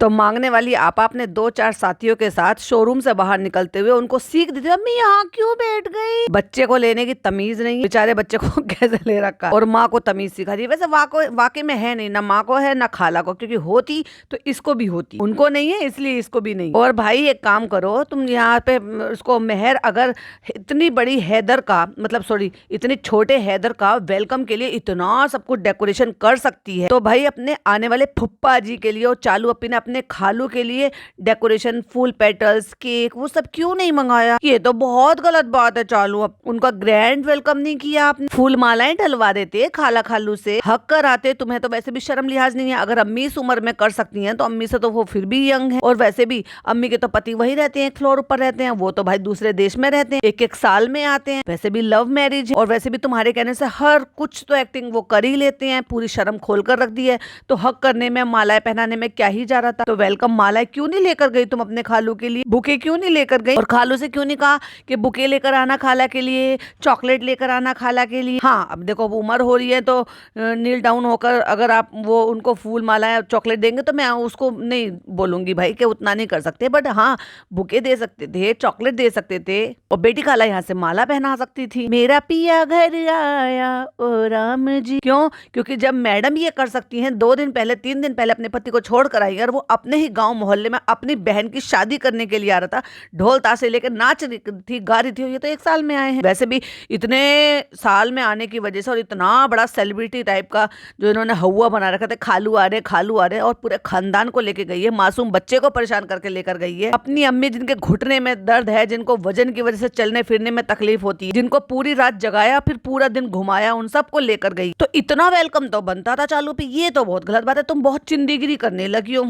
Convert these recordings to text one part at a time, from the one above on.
तो मांगने वाली आपा अपने 2-4 साथियों के साथ शोरूम से बाहर निकलते हुए उनको सीख देती है, अम्मी यहाँ क्यों बैठ गई। बच्चे को लेने की तमीज नहीं, बेचारे बच्चे को कैसे ले रखा, और माँ को तमीज सिखा रही है। वैसे वाकई में है नहीं, ना माँ को है ना खाला को, क्योंकि होती तो इसको भी होती, उनको नहीं है इसलिए इसको भी नहीं। और भाई एक काम करो, तुम यहाँ पे उसको मेहर अगर इतनी बड़ी हैदर का मतलब सॉरी इतने छोटे हैदर का वेलकम के लिए इतना सब कुछ डेकोरेशन कर सकती है, तो भाई अपने आने वाले फुप्पा जी के लिए और चालू अपी ने अपने खालू के लिए डेकोरेशन, फूल पेटल्स, केक, वो सब क्यों नहीं मंगाया। ये तो बहुत गलत बात है चालू, अब उनका ग्रैंड वेलकम नहीं किया आपने। फूल मालाएं डलवा देते खाला खालू से, हक कर आते। तुम्हें तो वैसे भी शर्म लिहाज नहीं है, अगर अम्मी इस उम्र में कर सकती हैं तो अम्मी से तो वो फिर भी यंग है। और वैसे भी अम्मी के तो पति वही रहते हैं, एक फ्लोर ऊपर रहते हैं, वो तो भाई दूसरे देश में रहते हैं, एक एक साल में आते हैं। वैसे भी लव मैरिज है, और वैसे भी तुम्हारे कहने से हर कुछ तो एक्टिंग वो कर ही लेते हैं, पूरी शर्म खोल कर रख दी है। तो हक करने में, मालाएं पहनाने में क्या ही जा रहा था। तो वेलकम मालाएं क्यों नहीं लेकर गई तुम अपने खालू के लिए, बुके क्यों नहीं लेकर गई, और खालू से क्यों नहीं कहा कि बुके लेकर आना खाला के लिए, चॉकलेट लेकर आना खाला के लिए। हाँ अब देखो उम्र हो रही है तो नील डाउन होकर अगर आप वो उनको फूल मालाएं चॉकलेट देंगे तो मैं उसको नहीं बोलूंगी भाई कि उतना नहीं कर सकते, बट हाँ बुके दे सकते थे, चॉकलेट दे सकते थे, और बेटी खाला यहाँ से माला पहना सकती थी। मेरा पिया घर आया ओ राम जी। क्यों? क्योंकि जब मैडम ये कर सकती हैं, 2 दिन पहले 3 दिन पहले अपने पति को छोड़ कर आई, और वो अपने ही गांव मोहल्ले में अपनी बहन की शादी करने के लिए आ रहा था, ढोल ताशे लेकर नाच रही थी, गा रही थी। ये तो 1 साल में आए हैं, वैसे भी इतने साल में आने की वजह से और इतना बड़ा सेलिब्रिटी टाइप का जो इन्होंने हवा बना रखा था, खालू आ रहे, और पूरे खानदान को लेके गई है, मासूम बच्चे को परेशान करके लेकर गई है। अपनी अम्मी जिनके घुटने में दर्द है, जिनको वजन की वजह से चलने फिरने में तकलीफ होती है, जिनको पूरी रात जगाया फिर पूरा दिन घुमाया, उन सबको लेकर गई। तो इतना वेलकम तो बनता था चालू पे। ये तो बहुत गलत बात है, तुम बहुत चिंदीगिरी करने लगी हो।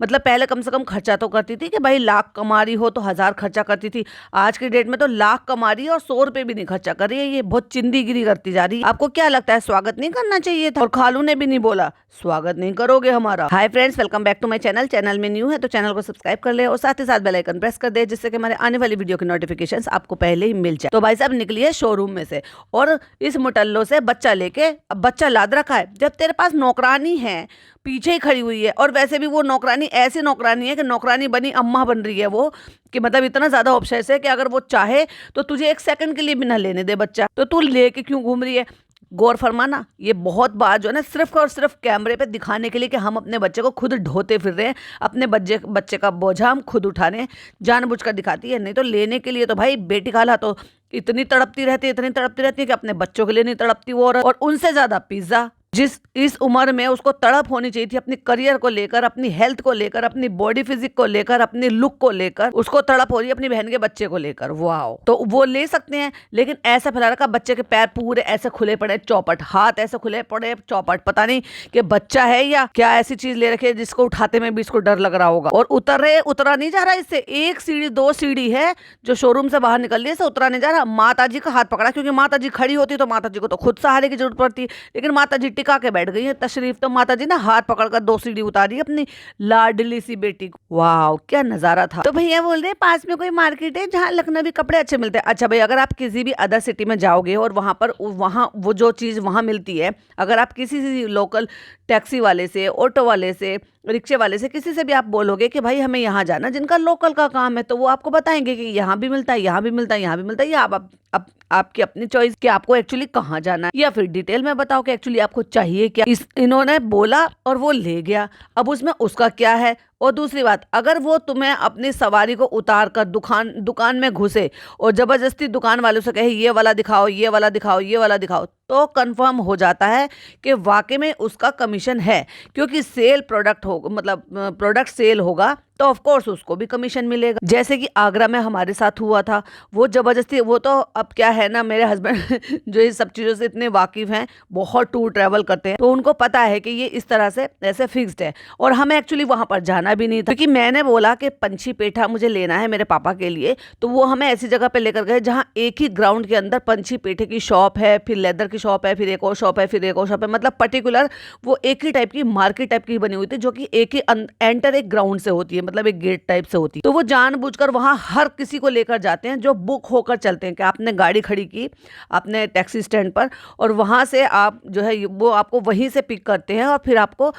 मतलब पहले कम से कम खर्चा तो करती थी कि भाई लाख कमा रही हो तो 1000 खर्चा करती थी, आज की डेट में तो लाख कमा रही है और 100 रुपए भी नहीं खर्चा कर रही है। ये बहुत चिंदीगिरी करती जा रही है। आपको क्या लगता है स्वागत नहीं करना चाहिए था? और खालू ने भी नहीं बोला स्वागत नहीं करोगे हमारा। Hi friends, welcome back to my channel. Channel में न्यू है तो चैनल को सब्सक्राइब कर ले और साथ ही साथ बेल आइकन प्रेस कर दे, जिससे कि हमारे आने वाली वीडियो की नोटिफिकेशंस आपको पहले ही मिल जाए। तो भाई साहब निकली है शोरूम में से और इस मुटल्लो से बच्चा लेके, अब बच्चा लाद रखा है। जब तेरे पास नौकरानी है पीछे ही खड़ी हुई है, और वैसे भी वो नौकरानी ऐसी नौकरानी है कि नौकरानी बनी अम्मा बन रही है वो, कि मतलब इतना ज्यादा ऑब्सेस है कि अगर वो चाहे तो तुझे 1 सेकंड के लिए भी ना लेने दे बच्चा, तो तू लेके क्यों घूम रही है। गौर फरमाना, ये बहुत बात जो है ना सिर्फ और सिर्फ कैमरे पे दिखाने के लिए कि हम अपने बच्चे को खुद ढोते फिर रहे हैं, अपने बच्चे का बोझा हम खुद उठा रहे हैं, जानबूझकर दिखाती है। नहीं तो लेने के लिए तो भाई बेटी खाला तो इतनी तड़पती रहती है कि अपने बच्चों के लिए नहीं तड़पती वो, और उनसे ज्यादा पिज्जा। जिस इस उम्र में उसको तड़प होनी चाहिए थी अपनी करियर को लेकर, अपनी हेल्थ को लेकर, अपनी बॉडी फिजिक को लेकर, अपनी लुक को लेकर, उसको तड़प हो रही है अपनी बहन के बच्चे को लेकर। वाह, तो वो ले सकते हैं, लेकिन ऐसा फैला रखा बच्चे के पैर पूरे ऐसे खुले पड़े चौपट, हाथ ऐसे खुले पड़े चौपट, पता नहीं कि बच्चा है या क्या ऐसी चीज ले रखे जिसको उठाते में भी इसको डर लग रहा होगा। और उतरा नहीं जा रहा इससे, 1 सीढ़ी 2 सीढ़ी है जो शोरूम से बाहर निकल रही है, इससे उतरा नहीं जा रहा। माता जी का हाथ पकड़ा, क्योंकि माता जी खड़ी होती तो माता जी को तो खुद सहारे की जरूरत पड़ती, लेकिन माता जी टिका के बैठ गई है तशरीफ। तो माता जी ना हाथ पकड़कर 2 सीढ़ी उतारी अपनी लाडली सी बेटी को। वाह क्या नजारा था। तो भैया बोल रहे पास में कोई मार्केट है जहाँ लखनवी कपड़े अच्छे मिलते हैं। अच्छा भाई, अगर आप किसी भी अदर सिटी में जाओगे और वहाँ वो जो चीज वहाँ मिलती है, अगर आप किसी लोकल टैक्सी वाले से, ऑटो वाले से, रिक्शे वाले से, किसी से भी आप बोलोगे कि भाई हमें यहाँ जाना, जिनका लोकल का काम है, तो वो आपको बताएंगे कि यहाँ भी मिलता है, यहाँ भी मिलता है, यहाँ भी मिलता है। या आप आपकी अपनी चॉइस कि आपको एक्चुअली कहाँ जाना है, या फिर डिटेल में बताओ कि एक्चुअली आपको चाहिए क्या। इन्होंने बोला और वो ले गया, अब उसमें उसका क्या है। और दूसरी बात, अगर वो तुम्हें अपनी सवारी को उतार कर दुकान में घुसे और जबरदस्ती दुकान वालों से कहे ये वाला दिखाओ, ये वाला दिखाओ, ये वाला दिखाओ, तो कंफर्म हो जाता है कि वाकई में उसका कमीशन है, क्योंकि सेल प्रोडक्ट होगा, मतलब प्रोडक्ट सेल होगा तो ऑफ कोर्स उसको भी कमीशन मिलेगा। जैसे कि आगरा में हमारे साथ हुआ था, वो जबरदस्ती, वो तो अब क्या है ना, मेरे हस्बैंड जो इस सब चीज़ों से इतने वाकिफ हैं, बहुत टूर ट्रैवल करते हैं, तो उनको पता है कि ये इस तरह से ऐसे फिक्स्ड है। और हमें एक्चुअली वहां पर जाना भी नहीं था, क्योंकि मैंने बोला कि पंछी पेठा मुझे लेना है मेरे पापा के लिए, तो वो हमें ऐसी जगह पे लेकर गए जहाँ एक ही ग्राउंड के अंदर पंछी पेठे की शॉप है, फिर लेदर की शॉप है, फिर एक और शॉप है, फिर एक और शॉप है, मतलब पर्टिकुलर वो एक ही टाइप की मार्केट टाइप की बनी हुई थी, जो कि एक ही एंटर एक ग्राउंड से होती है, मतलब एक गेट टाइप से होती है। तो वो जानबूझकर वहां हर किसी को लेकर जाते हैं जो बुक होकर चलते हैं, कि आपने गाड़ी खड़ी की अपने टैक्सी स्टैंड पर और वहां से आप जो है वो आपको वहीं से पिक करते हैं और फिर आपको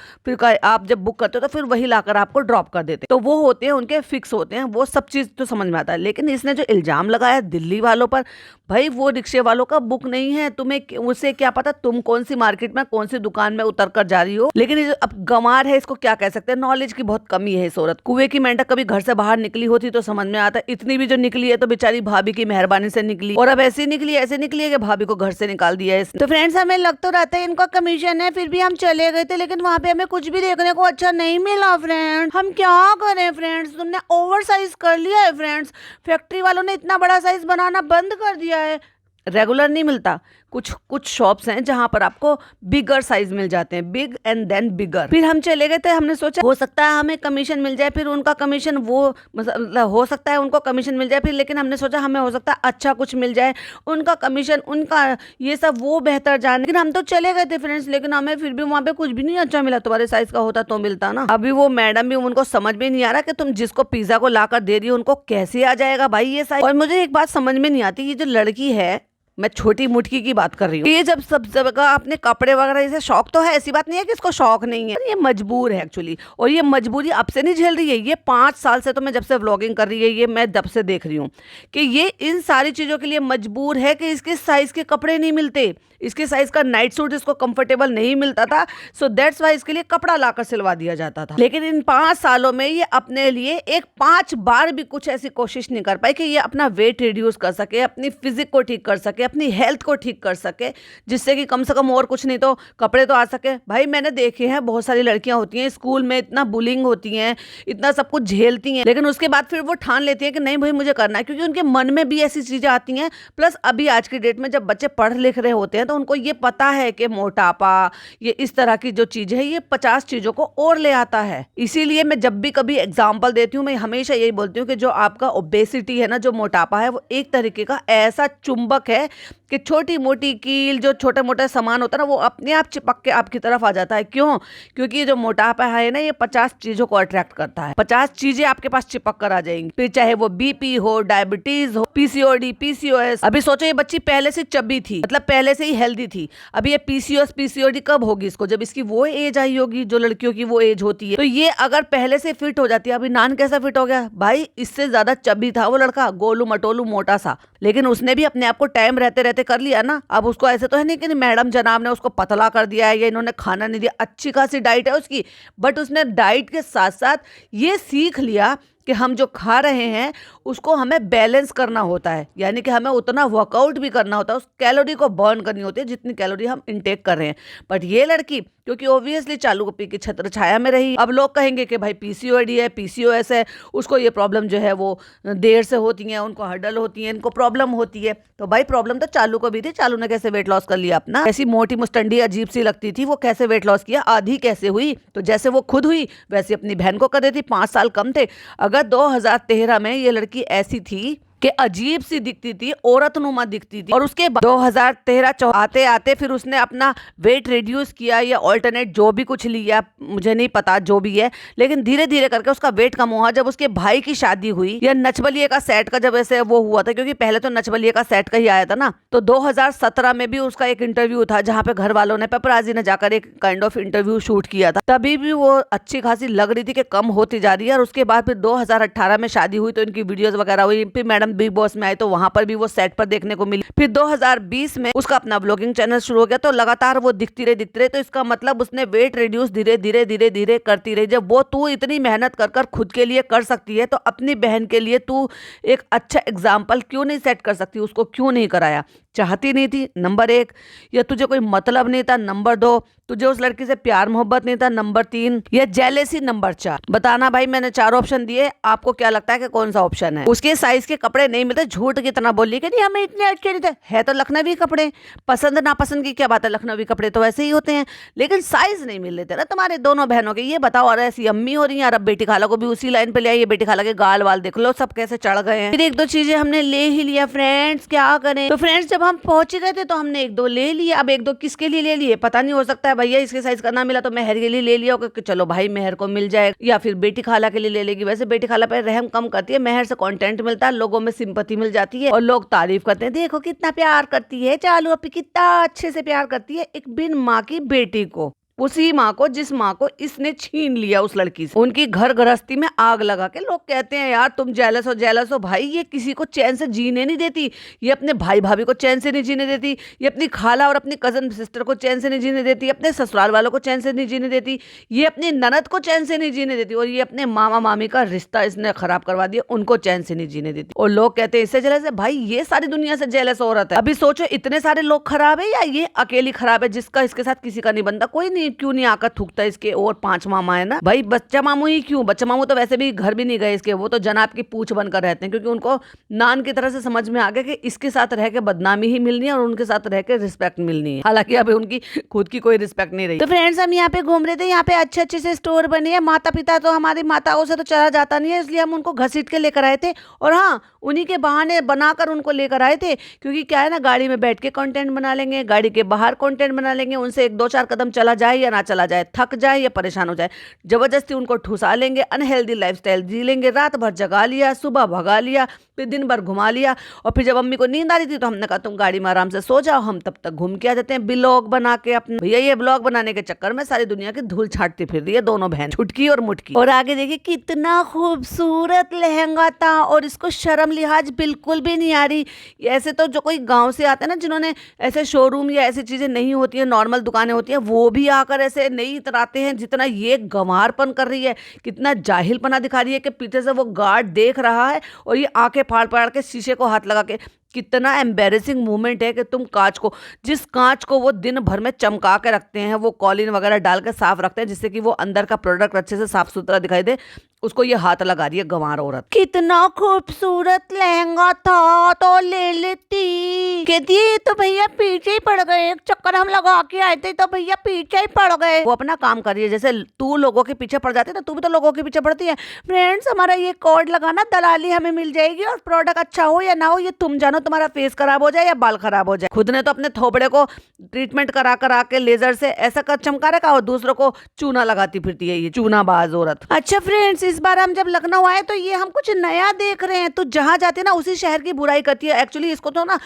आप जब बुक करते हो तो फिर वही लाकर आपको ड्रॉप कर देते हैं। तो वो होते हैं उनके फिक्स होते हैं, वो सब चीज तो समझ में आता है। लेकिन इसने जो इल्जाम लगाया दिल्ली वालों पर, भाई वो रिक्शे वालों का बुक नहीं है, तुम्हें उससे क्या पता तुम कौन सी मार्केट में कौन सी दुकान में उतर कर जा रही हो। लेकिन ये अब गंवार है, इसको क्या कह सकते हैं, नॉलेज की बहुत कमी है इस औरत। कुएं की मेंढक कभी घर से बाहर निकली होती तो समझ में आता, इतनी भी जो निकली है तो बेचारी भाभी की मेहरबानी से निकली, और अब ऐसे निकली है कि भाभी को घर से निकाल दिया है। तो फ्रेंड्स हमें लग तो रहता है इनका कमीशन है, फिर भी हम चले गए थे, लेकिन वहाँ पे हमें कुछ भी देखने को अच्छा नहीं मिला फ्रेंड्स। हम क्या करें फ्रेंड्स, तुमने ओवर साइज कर लिया है फ्रेंड्स। फैक्ट्री वालों ने इतना बड़ा साइज बनाना बंद कर दिया है, रेगुलर नहीं मिलता। कुछ शॉप्स हैं जहां पर आपको बिगर साइज मिल जाते हैं, बिग एंड देन बिगर। फिर हम चले गए थे, हमने सोचा हो सकता है हमें कमीशन मिल जाए, फिर उनका कमीशन वो मतलब हो सकता है उनको कमीशन मिल जाए, फिर लेकिन हमने सोचा हमें हो सकता है अच्छा कुछ मिल जाए, उनका कमीशन उनका ये सब वो बेहतर जाने। लेकिन हम तो चले गए थे फ्रेंड्स, लेकिन हमें फिर भी वहाँ पे कुछ भी नहीं अच्छा मिला। तुम्हारे साइज का होता तो मिलता ना। अभी वो मैडम भी, उनको समझ में नहीं आ रहा कि तुम जिसको पिज्जा को लाकर दे रही हो उनको कैसे आ जाएगा भाई ये साइज। और मुझे एक बात समझ में नहीं आती, ये जो लड़की है, मैं छोटी मुटकी की बात कर रही हूँ, ये जब सब जगह अपने कपड़े वगैरह इसे शौक तो है, ऐसी बात नहीं है कि इसको शौक नहीं है, ये मजबूर है एक्चुअली। और ये मजबूरी अब से नहीं झेल रही है, ये 5 साल से, तो मैं जब से व्लॉगिंग कर रही है ये मैं जब से देख रही हूँ कि ये इन सारी चीजों के लिए मजबूर है कि इसके साइज के कपड़े नहीं मिलते, इसके साइज का नाइट सूट इसको कंफर्टेबल नहीं मिलता था, सो दैट्स वाई इसके लिए कपड़ा लाकर सिलवा दिया जाता था। लेकिन इन 5 सालों में ये अपने लिए एक 5 बार भी कुछ ऐसी कोशिश नहीं कर पाई कि ये अपना वेट रिड्यूस कर सके, अपनी फिजिक को ठीक कर सके, अपनी हेल्थ को ठीक कर सके, जिससे कि कम से कम और कुछ नहीं तो कपड़े तो आ सके। भाई मैंने देखे हैं बहुत सारी लड़कियां होती हैं स्कूल में, इतना बुलिंग होती हैं, इतना सब कुछ झेलती हैं, लेकिन उसके बाद फिर वो ठान लेती हैं कि नहीं भाई मुझे करना है, क्योंकि उनके मन में भी ऐसी चीजें आती हैं। प्लस अभी आज की डेट में जब बच्चे पढ़ लिख रहे होते हैं तो उनको ये पता है कि मोटापा, ये इस तरह की जो चीज है, ये 50 चीजों को और ले आता है। इसीलिए मैं जब भी कभी एग्जाम्पल देती हूँ, मैं हमेशा यही बोलती हूँ कि जो आपका ओबेसिटी है ना, जो मोटापा है, वो एक तरीके का ऐसा चुंबक है कि छोटी मोटी कील, जो छोटे मोटे सामान होता है ना, वो अपने आप चिपक के आपकी तरफ आ जाता है। क्यों? क्योंकि जो मोटापा है ना, ये 50 चीजों को अट्रैक्ट करता है। 50 चीजें आपके पास चिपक कर आ जाएंगी, फिर चाहे वो बीपी हो, डायबिटीज हो, पीसीओडी, पीसीओएस। अभी सोचो ये बच्ची पहले से चब्बी थी, मतलब पहले से ही हेल्दी थी, अभी ये पीसीओएस पीसीओडी कब होगी इसको? जब इसकी वो एज आई होगी जो लड़कियों की वो एज होती है। तो ये अगर पहले से फिट हो जाती है, अभी नान कैसा फिट हो गया भाई, इससे ज्यादा चब्बी था वो लड़का, गोलू मटोलू मोटा सा, लेकिन उसने भी अपने आप को टाइम रहते रहते कर लिया ना। अब उसको ऐसे तो है नहीं कि मैडम जनाब ने उसको पतला कर दिया है या इन्होंने खाना नहीं दिया, अच्छी खासी डाइट है उसकी, बट उसने डाइट के साथ साथ ये सीख लिया कि हम जो खा रहे हैं उसको हमें बैलेंस करना होता है, यानी कि हमें उतना वर्कआउट भी करना होता है, उस कैलोरी को बर्न करनी होती है जितनी कैलोरी हम इंटेक कर रहे हैं। बट ये लड़की, क्योंकि ऑब्वियसली चालू गोपी की छत्र छाया में रही, अब लोग कहेंगे कि भाई पीसीओडी है, पीसीओएस है, उसको ये प्रॉब्लम जो है वो देर से होती है, उनको हर्डल होती है, इनको प्रॉब्लम होती है। तो भाई प्रॉब्लम तो चालू को भी थी, चालू ने कैसे वेट लॉस कर लिया अपना, ऐसी मोटी मुस्टंडी अजीब सी लगती थी, वो कैसे वेट लॉस किया, आधी कैसे हुई? तो जैसे वो खुद हुई वैसे अपनी बहन को कर देती, 5 साल कम थे। अगर 2013 में ये लड़की ऐसी थी कि अजीब सी दिखती थी, औरत नुमा दिखती थी, और उसके बाद 2013 आते आते फिर उसने अपना वेट रिड्यूस किया या ऑल्टरनेट जो भी कुछ लिया, मुझे नहीं पता जो भी है, लेकिन धीरे धीरे करके उसका वेट कम हुआ। जब उसके भाई की शादी हुई या नचबलिए का सेट का जब ऐसे वो हुआ था, क्योंकि पहले तो नचबलिए का सेट का ही आया था ना, तो 2017 में भी उसका एक इंटरव्यू था जहाँ पे घर वालों ने, पेपराजी ने जाकर एक काइंड ऑफ इंटरव्यू शूट किया था, तभी भी वो अच्छी खासी लग रही थी कि कम होती जा रही है। और उसके बाद फिर 2018 में शादी हुई तो इनकी वीडियोस वगैरह हुई, फिर मैडम बिग बॉस में आई तो वहां पर भी वो सेट पर देखने को मिली। फिर 2020 में उसका अपना ब्लॉगिंग चैनल शुरू हो गया, तो लगातार वो दिखती रही, तो इसका मतलब उसने वेट रिड्यूस धीरे धीरे करती रही। जब वो तू इतनी मेहनत कर खुद के लिए कर सकती है, तो अपनी बहन के लिए तू एक अच्छा एग्जाम्पल क्यों नहीं सेट कर सकती? उसको क्यों नहीं कराया? चाहती नहीं थी नंबर 1, या तुझे कोई मतलब नहीं था नंबर 2, तुझे उस लड़की से प्यार मोहब्बत नहीं था नंबर 3, या जेलेसी नंबर 4? बताना भाई, मैंने 4 ऑप्शन दिए, आपको क्या लगता है कि कौन सा ऑप्शन है? उसके साइज के कपड़े नहीं मिलते, झूठ कितना बोल रही कि नहीं हमें इतने अच्छे नहीं थे, है तो लखनवी कपड़े, पसंद नापसंद की क्या बात है, लखनवी कपड़े तो वैसे ही होते हैं, लेकिन साइज नहीं मिल रहे थे ना तुम्हारे दोनों बहनों के। ये बताओ, और ऐसी अम्मी हो रही है, अब बेटी खाला को भी उसी लाइन पे ले आई, बेटी खाला के गाल वाल देख लो सब कैसे चढ़ गए हैं। फिर 1-2 चीजें हमने ले ही लिया फ्रेंड्स, क्या करें? तो फ्रेंड्स जब हम पहुंच गए थे तो हमने एक दो ले लिए। अब एक दो किसके लिए ले लिए पता नहीं, हो सकता है भैया इसके साइज का ना मिला तो मेहर के लिए ले लिया होगा कि चलो भाई मेहर को मिल जाए, या फिर बेटी खाला के लिए ले लेगी। वैसे बेटी खाला पे रहम कम करती है, मेहर से कंटेंट मिलता है, लोगों में सिंपैथी मिल जाती है और लोग तारीफ करते हैं, देखो कितना प्यार करती है चालू अपी, कितना अच्छे से प्यार करती है एक बिन माँ की बेटी को, उसी माँ को जिस माँ को इसने छीन लिया उस लड़की से, उनकी घर गृहस्थी में आग लगा के। लोग कहते हैं यार तुम जेलस हो भाई, ये किसी को चैन से जीने नहीं देती, ये अपने भाई भाभी को चैन से नहीं जीने देती, ये अपनी खाला और अपनी कजन सिस्टर को चैन से नहीं जीने देती, अपने ससुराल वालों को चैन से नहीं जीने देती, ये अपनी ननद को चैन से नहीं जीने देती, और ये अपने मामा मामी का रिश्ता इसने खराब करवा दिया, उनको चैन से नहीं जीने देती। और लोग कहते हैं इससे जेलस है। भाई ये सारी दुनिया से जेलस औरत है। अभी सोचो इतने सारे लोग खराब है या ये अकेली खराब है जिसका इसके साथ किसी का नहीं बनता, कोई नहीं क्यों नहीं आकर थूकता इसके और 5 मामा है ना भाई। बच्चा मामू ही क्यों, बच्चा मामू तो वैसे भी घर भी नहीं गए इसके, वो तो जनाब की पूछ बनकर रहते हैं, क्योंकि उनको नान की तरह से समझ में आ गया कि इसके साथ रह के बदनामी ही मिलनी है और उनके साथ रह के रिस्पेक्ट मिलनी है। हालांकि अभी उनकी खुद की कोई रिस्पेक्ट नहीं रही। तो फ्रेंड्स हम यहाँ पे घूम रहे थे, यहाँ पे अच्छे अच्छे से स्टोर बने हैं। माता पिता तो हमारी माताओं से तो चला जाता नहीं है, इसलिए हम उनको घसीट के लेकर आए थे, और हाँ उन्हीं के बहाने बनाकर उनको लेकर आए थे, क्योंकि क्या है ना गाड़ी में बैठ के कंटेंट बना लेंगे, गाड़ी के बाहर कंटेंट बना लेंगे, उनसे 1-2-4 कदम चला जाए या ना चला जाए, थक जाए या परेशान हो जाए, जबरदस्ती उनको ठुसा लेंगे, अनहेल्दी लाइफस्टाइल जी लेंगे, रात भर जगा लिया, सुबह भगा लिया, फिर दिन भर घुमा लिया, और फिर जब अम्मी को नींद आ रही थी तो हमने कहा तुम गाड़ी में आराम से सो जाओ, हम तब तक घूम के आ जाते हैं ब्लॉग बना के अपने। भैया ये ब्लॉग बनाने के चक्कर में सारी दुनिया की धूल छाटती फिर रही है दोनों बहन, छुटकी और मुटकी। और आगे देखिए कितना खूबसूरत लहंगा था, और इसको शर्म लिहाज बिल्कुल भी नहीं आ रही। ऐसे तो जो कोई गाँव से आते हैं ना जिन्होंने ऐसे शोरूम या ऐसी चीजें नहीं होती है, नॉर्मल दुकानें होती है, वो भी आकर ऐसे नहीं इतराते हैं जितना ये गंवारपन कर रही है, कितना जाहिलपना दिखा रही है कि पीछे से वो गार्ड देख रहा है और ये आंखें फाड़ फाड़ के शीशे को हाथ लगा के। कितना एम्बेरसिंग मूवमेंट है कि तुम कांच को, जिस कांच को वो दिन भर में चमका के रखते हैं, वो कॉलिन वगैरह डाल के साफ रखते हैं जिससे कि वो अंदर का प्रोडक्ट अच्छे से साफ सुथरा दिखाई दे, उसको ये हाथ लगा रही है गंवार औरत। कितना खूबसूरत लहंगा था तो ले लेती, कहती है तो भैया पीछे ही पड़ गए, एक चक्कर हम लगा के आए थे तो भैया पीछे ही पड़ गए। वो अपना काम कर रही है, जैसे तू लोगों के पीछे पड़ जाती है ना, तू भी तो लोगों के पीछे पड़ती है। फ्रेंड्स हमारा ये कोड लगाना, दलाली हमें मिल जाएगी, और प्रोडक्ट अच्छा हो या ना हो ये तुम जानो, तुम्हारा फेस खराब हो जाए या बाल खराब हो जाए। खुद ने तो अपने थोबड़े को ट्रीटमेंट करा के लेजर से ऐसा कर चमका रखा, और दूसरों को चूना लगाती फिरती है ये चूनाबाज औरत। अच्छा फ्रेंड्स इस बार हम जब लखनऊ आए तो ये हम कुछ नया देख रहे हैं। तो जहां जाते हैं ना उसी शहर की बुराई करती है। एक्चुअली इसको तो ना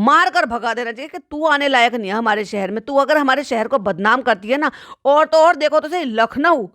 मार कर भगा देना चाहिए कि तू आने लायक नहीं है हमारे शहर में। तू अगर हमारे शहर को बदनाम करती है ना, और तो और देखो तो सही लखनऊ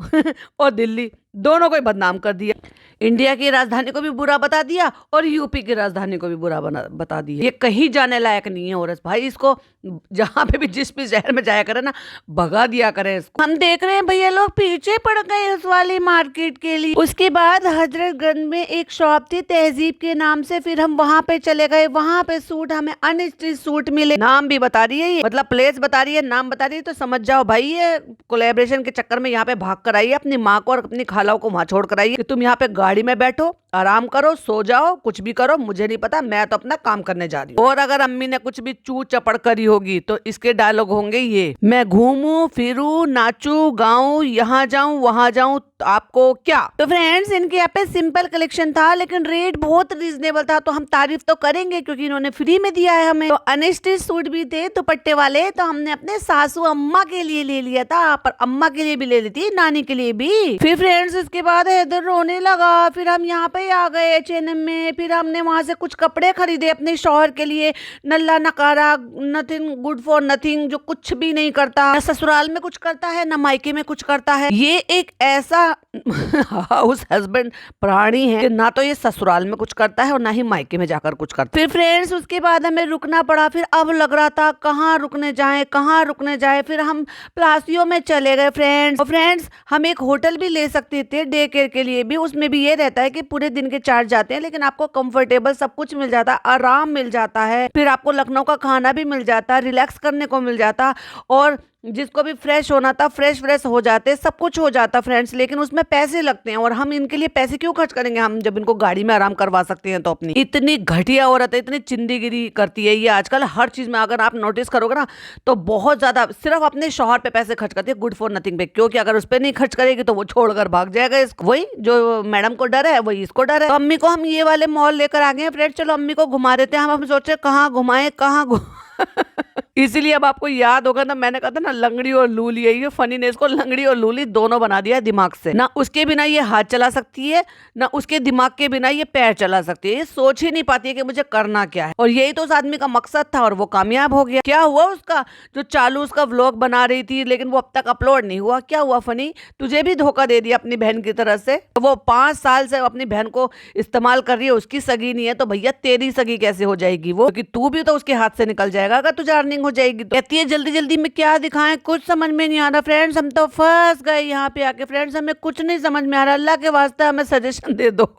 और दिल्ली दोनों को ही बदनाम कर दिया। इंडिया की राजधानी को भी बुरा बता दिया और यूपी की राजधानी को भी बुरा बता दिया। ये कहीं जाने लायक नहीं है औरत भाई, इसको जहां पे भी जिस भी शहर में जाया करे ना भगा दिया करे इसको। हम देख रहे हैं भैया लोग पीछे पड़ गए उस वाली मार्केट के लिए। उसके बाद हजरतगंज में एक शॉप थी तहजीब के नाम से, फिर हम वहां पे चले गए। वहां पे सूट हमें अनस्टिच सूट मिले। नाम भी बता रही है ये, मतलब प्लेस बता रही है, नाम बता रही है, तो समझ जाओ भाई ये कोलैबोरेशन के चक्कर में यहाँ पे भाग कर आई है, अपनी माँ को और अपनी खालाओं को वहां छोड़ कर आई है कि तुम यहाँ पे गाड़ी में बैठो, आराम करो, सो जाओ, कुछ भी करो, मुझे नहीं पता, मैं तो अपना काम करने जा रही हूँ। और अगर अम्मी ने कुछ भी चू चपड़ करी होगी तो इसके डायलॉग होंगे ये, मैं घूमू फिरू नाचू गाऊं, यहाँ जाऊं वहां जाऊं, तो आपको क्या। तो फ्रेंड्स इनके यहाँ पे सिंपल कलेक्शन था लेकिन रेट बहुत रीजनेबल था, तो हम तारीफ तो करेंगे क्योंकि इन्होंने फ्री में दिया है हमें। तो अनस्टिच सूट भी थे दुपट्टे वाले, तो हमने अपने सासू अम्मा के लिए ले लिया था, पर अम्मा के लिए भी ले ली थी, नानी के लिए भी। फिर फ्रेंड्स इसके बाद हैदर रोने लगा। फिर हम यहाँ पे आ गए H&M में। फिर हमने वहां से कुछ कपड़े खरीदे अपने शौहर के लिए, नल्ला नकारा, नथिंग गुड फॉर नथिंग, जो कुछ भी नहीं करता, न ससुराल में कुछ करता है न मायके में कुछ करता है। ये एक ऐसा हाउस हस्बैंड प्राणी है कि ना तो ये ससुराल में कुछ करता है और ना ही मायके में जाकर कुछ करता है। फिर फ्रेंड्स उसके बाद हमें रुकना पड़ा। फिर अब लग रहा था कहाँ रुकने जाए। फिर हम प्लासियो में चले गए फ्रेंड्स। हम एक होटल भी ले सकते थे डे केयर के लिए भी, उसमें भी ये रहता है कि पूरे दिन के चार्ज जाते हैं, लेकिन आपको कंफर्टेबल सब कुछ मिल जाता है, आराम मिल जाता है, फिर आपको लखनऊ का खाना भी मिल जाता है, रिलैक्स करने को मिल जाता, और जिसको भी फ्रेश होना था फ्रेश फ्रेश हो जाते, सब कुछ हो जाता फ्रेंड्स, लेकिन उसमें पैसे लगते हैं और हम इनके लिए पैसे क्यों खर्च करेंगे, हम जब इनको गाड़ी में आराम करवा सकते हैं तो अपनी। इतनी घटिया औरत है, इतनी चिंदीगिरी करती है ये आजकल हर चीज में। अगर आप नोटिस करोगे ना तो बहुत ज्यादा सिर्फ अपने शौहर पे पैसे खर्च करती है, गुड फॉर नथिंग पे, क्योंकि अगर उस पर नहीं खर्च करेगी तो वो छोड़कर भाग जाएगा इसको। वही जो मैडम को डर है वही इसको डर है। तो अम्मी को हम ये वाले मॉल लेकर आ गए हैं फ्रेंड्स, चलो अम्मी को घुमा देते हैं। हम सोचे कहाँ घुमाए इसीलिए अब आपको याद होगा ना, मैंने कहा था ना लंगड़ी और लूली है, ये फनी ने इसको लंगड़ी और लूली दोनों बना दिया है दिमाग से। ना उसके बिना ये हाथ चला सकती है, ना उसके दिमाग के बिना ये पैर चला सकती है। ये सोच ही नहीं पाती है कि मुझे करना क्या है, और यही तो उस आदमी का मकसद था और वो कामयाब हो गया। क्या हुआ उसका जो चालू उसका व्लॉग बना रही थी लेकिन वो अब तक अपलोड नहीं हुआ, क्या हुआ फनी? तुझे भी धोखा दे दिया अपनी बहन की तरह से। वो 5 साल से अपनी बहन को इस्तेमाल कर रही है, उसकी सगी नहीं है तो भैया तेरी सगी कैसे हो जाएगी वो, क्योंकि तू भी तो उसके हाथ से निकल जाएगा अगर तुझे अर्निंग हो जाएगी तो। कहती है जल्दी जल्दी में क्या दिखाएं, कुछ समझ में नहीं आ रहा फ्रेंड्स, हम तो फंस गए यहाँ पे आके फ्रेंड्स, हमें कुछ नहीं समझ में आ रहा, अल्लाह के वास्ते हमें सजेशन दे दो।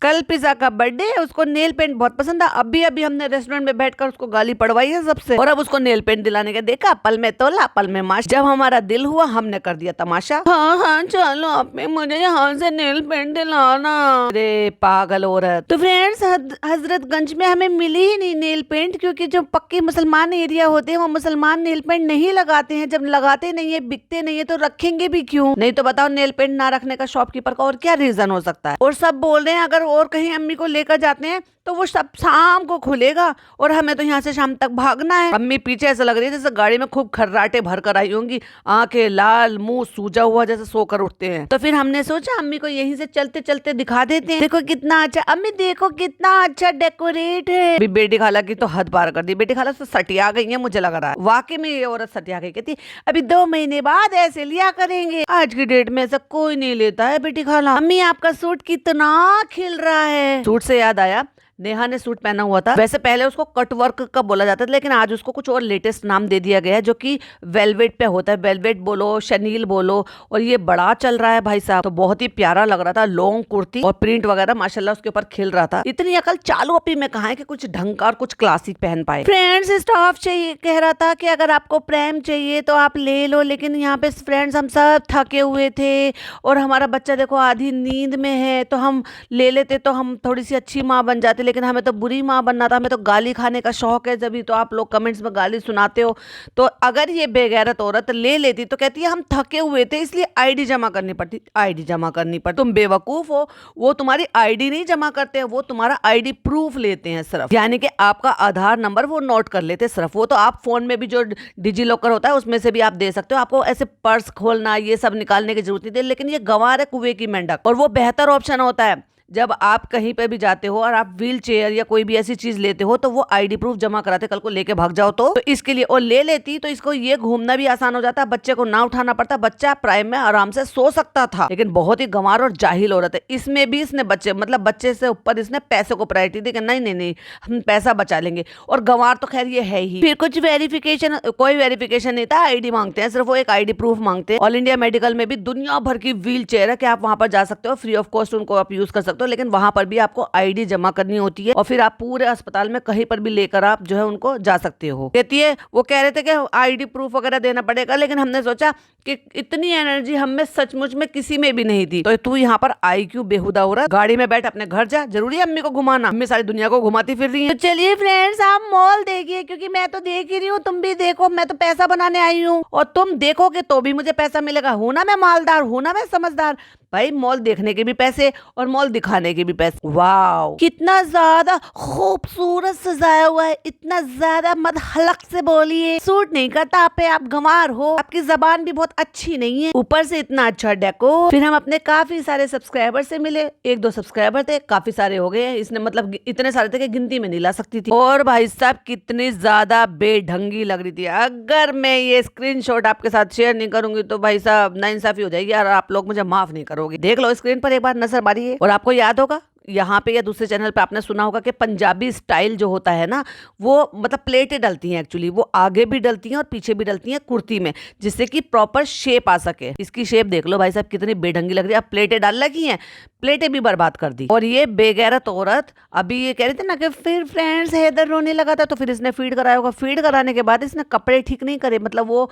कल पिज़्ज़ा का बर्थडे है, उसको नेल पेंट बहुत पसंद है। अभी अभी हमने रेस्टोरेंट में बैठकर उसको गाली पड़वाई है सबसे, और अब उसको नेल पेंट दिलाने का देखा, पल में तोला पल में माश। जब हमारा दिल हुआ हमने कर दिया तमाशा। हाँ हाँ चलो अपने मुझे यहाँ से नेल पेंट दिलाना। अरे पागल औरत। तो फ्रेंड्स हजरतगंज में हमें मिली ही नहीं नेल पेंट, क्योंकि जो पक्के मुसलमान एरिया होते हैं वो मुसलमान नेल पेंट नहीं लगाते हैं। जब लगाते नहीं है, बिकते नहीं है, तो रखेंगे भी क्यों? नहीं तो बताओ नेल पेंट ना रखने का शॉपकीपर का और क्या रीजन हो सकता है? और सब बोल रहे हैं अगर और कहीं अम्मी को लेकर जाते हैं तो वो सब शाम को खुलेगा और हमें तो यहाँ से शाम तक भागना है। अम्मी पीछे ऐसा लग रही है जैसे गाड़ी में खूब खर्राटे भर कर आई होंगी, आंखें लाल, मुंह सूजा हुआ जैसे सोकर उठते हैं। तो फिर हमने सोचा अम्मी को यहीं से चलते चलते दिखा देते हैं। देखो कितना अच्छा, अम्मी देखो कितना अच्छा डेकोरेट है। अभी बेटी खाला की तो हद पार कर दी, बेटी खाला तो सटिया गई है मुझे लग रहा है। वाकई में ये औरत सटिया गई, कहती अभी 2 महीने बाद ऐसे लिया करेंगे, आज की डेट में ऐसा कोई नहीं लेता है बेटी खाला। अम्मी आपका सूट कितना खिल रहा है। सूट से याद आया, नेहा ने सूट पहना हुआ था, वैसे पहले उसको कट वर्क का बोला जाता था लेकिन आज उसको कुछ और लेटेस्ट नाम दे दिया गया है जो कि वेलवेट पे होता है। वेलवेट बोलो, शनील बोलो, और ये बड़ा चल रहा है भाई साहब। तो बहुत ही प्यारा लग रहा था, लॉन्ग कुर्ती और प्रिंट वगैरह माशाल्लाह उसके ऊपर खिल रहा था। इतनी अकल चालू अपी में कहा है कि कुछ ढंग का और कुछ क्लासिक पहन पाए। फ्रेंड्स स्टाफ चाहिए कह रहा था कि अगर आपको प्रेम चाहिए तो आप ले लो, लेकिन यहाँ पे फ्रेंड्स हम सब थके हुए थे और हमारा बच्चा देखो आधी नींद में है, तो हम ले लेते तो हम थोड़ी सी अच्छी माँ बन जाते, लेकिन हमें तो बुरी माँ बनना था, हमें तो गाली खाने का शौक है, जब तो आप लोग कमेंट्स में गाली सुनाते हो। तो अगर ये बेगैरत औरत ले लेती तो कहती है हम थके हुए थे इसलिए आईडी जमा करनी पड़ती। आईडी जमा करनी पड़ती? तुम बेवकूफ हो, वो तुम्हारी आईडी नहीं जमा करते हैं, वो तुम्हारा आईडी प्रूफ लेते हैं सिर्फ, यानी कि आपका आधार नंबर वो नोट कर लेते सिर्फ। वो तो आप फोन में भी जो डिजी लॉकर होता है उसमें से भी आप दे सकते हो, आपको ऐसे पर्स खोलना ये सब निकालने की जरूरत नहीं थी। लेकिन ये गंवार है कुएं की मेंढक, और वो बेहतर ऑप्शन होता है जब आप कहीं पे भी जाते हो और आप व्हील चेयर या कोई भी ऐसी चीज लेते हो तो वो आईडी प्रूफ जमा कराते, कल को लेके भाग जाओ तो इसके लिए। और ले लेती तो इसको ये घूमना भी आसान हो जाता, बच्चे को ना उठाना पड़ता, बच्चा प्राइम में आराम से सो सकता था। लेकिन बहुत ही गंवार और जाहिल औरत है। इसमें भी इसने बच्चे से ऊपर इसने पैसे को प्रायोरिटी दी कि नहीं नहीं नहीं हम पैसा बचा लेंगे। और गंवार तो खैर ये है ही। फिर कुछ वेरिफिकेशन, कोई वेरिफिकेशन नहीं था, आईडी मांगते हैं सिर्फ, वो एक आईडी प्रूफ मांगते हैं। ऑल इंडिया मेडिकल में भी दुनिया भर की व्हील चेयर है कि आप वहां पर जा सकते हो, फ्री ऑफ कॉस्ट उनको आप यूज कर सकते हो, लेकिन वहां पर भी आपको आईडी जमा करनी होती है और फिर आप पूरे अस्पताल में कहीं पर भी लेकर आप जो है उनको जा सकते हो। कहती है वो कह रहे थे कि आईडी प्रूफ वगैरह देना पड़ेगा, लेकिन हमने सोचा कि इतनी एनर्जी हम में सचमुच में किसी में भी नहीं थी, तो तू यहाँ पर आई क्यों बेहुदा औरत? गाड़ी में बैठ अपने घर जा, जरूरी है अम्मी को घुमाना? अम्मी सारी दुनिया को घुमाती फिर रही है। तो चलिए फ्रेंड्स आप मॉल देखिए, क्योंकि मैं तो देख ही रही हूँ, तुम भी देखो, मैं तो पैसा बनाने आई हूँ और तुम देखोगे तो भी मुझे पैसा मिलेगा। हूं ना मैं मालदार, हूं ना मैं समझदार। भाई मॉल देखने के भी पैसे और मॉल दिखाने के भी पैसे। वाओ कितना ज्यादा खूबसूरत सजाया हुआ है, इतना ज्यादा मत हलक से बोलिए, सूट नहीं करता आप पे, आप गंवार हो, आपकी जबान भी बहुत अच्छी नहीं है, ऊपर से इतना अच्छा डेको। फिर हम अपने काफी सारे सब्सक्राइबर से मिले, 1-2 सब्सक्राइबर थे, काफी सारे हो गए। इसने मतलब इतने सारे थे कि गिनती में नहीं ला सकती थी। और भाई साहब कितनी ज्यादा बेढंगी लग रही थी। अगर मैं ये स्क्रीनशॉट आपके साथ शेयर नहीं करूंगी तो भाई साहब नाइंसाफी हो जाएगी और आप लोग मुझे माफ नहीं करोगे। देख लो स्क्रीन पर एक बार नजर मारिए। और आपको याद होगा यहाँ पे या दूसरे चैनल पे आपने सुना होगा कि पंजाबी स्टाइल जो होता है ना, वो मतलब प्लेटें डलती हैं, एक्चुअली वो आगे भी डलती हैं और पीछे भी डलती हैं कुर्ती में, जिससे कि प्रॉपर शेप आ सके। इसकी शेप देख लो भाई साहब कितनी बेढंगी लग रही है। अब प्लेटें डाल लगी हैं, प्लेटें भी बर्बाद कर दी। और ये बेगैरत औरत अभी ये कह रही थी ना कि फिर फ्रेंड्स हैदर रोने लगा था, तो फिर इसने फीड कराया होगा। फीड कराने के बाद इसने कपड़े ठीक नहीं करे, मतलब वो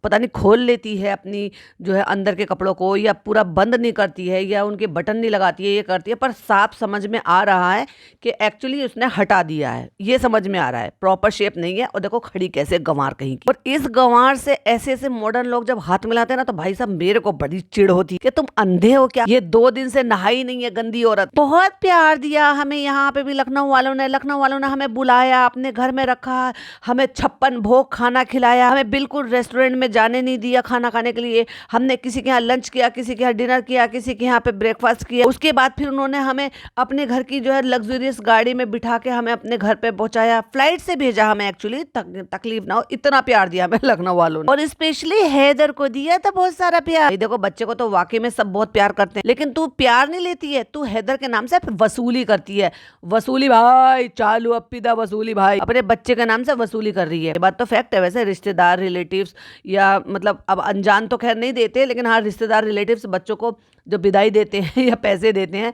पता नहीं खोल लेती है अपनी जो है अंदर के कपड़ों को, या पूरा बंद नहीं करती है, या उनके बटन नहीं लगाती है, ये करती है, पर साफ समझ में आ रहा है कि एक्चुअली उसने हटा दिया है, ये समझ में आ रहा है, प्रॉपर शेप नहीं है। और देखो खड़ी कैसे गंवार कहीं की। और इस गंवार से ऐसे ऐसे मॉडर्न लोग जब हाथ मिलाते हैं ना, तो भाई साहब मेरे को बड़ी चिढ़ होती है कि तुम अंधे हो क्या, ये 2 दिन से नहाई नहीं है गंदी औरत। बहुत प्यार दिया हमें यहाँ पे भी, लखनऊ वालों ने हमें बुलाया, अपने घर में रखा, हमें 56 भोग खाना खिलाया, हमें बिल्कुल रेस्टोरेंट में जाने नहीं दिया खाना खाने के लिए। हमने किसी के यहाँ लंच किया, किसी के यहाँ डिनर किया, किसी के यहाँ पे ब्रेकफास्ट किया। उसके बाद फिर उन्होंने हमें अपने घर की जो है लग्जरियस गाड़ी में बिठा के हमें अपने घर पे पहुंचाया, फ्लाइट से भेजा हमें, एक्चुअली तकलीफ ना हो, इतना प्यार दिया हमें लखनऊ वालों ने। और स्पेशली हैदर को दिया था बहुत सारा प्यार। देखो बच्चे को तो वाकई में सब बहुत प्यार करते हैं, लेकिन तू प्यार नहीं लेती है, तू हैदर के नाम से वसूली करती है। वसूली भाई चालू अप्पीदा वसूली भाई, अपने बच्चे के नाम से वसूली कर रही है। ये बात तो फैक्ट है। वैसे रिश्तेदार रिलेटिव्स या मतलब अब अनजान तो खैर नहीं देते, लेकिन हाँ रिश्तेदार रिलेटिव्स बच्चों को जो विदाई देते हैं या पैसे देते हैं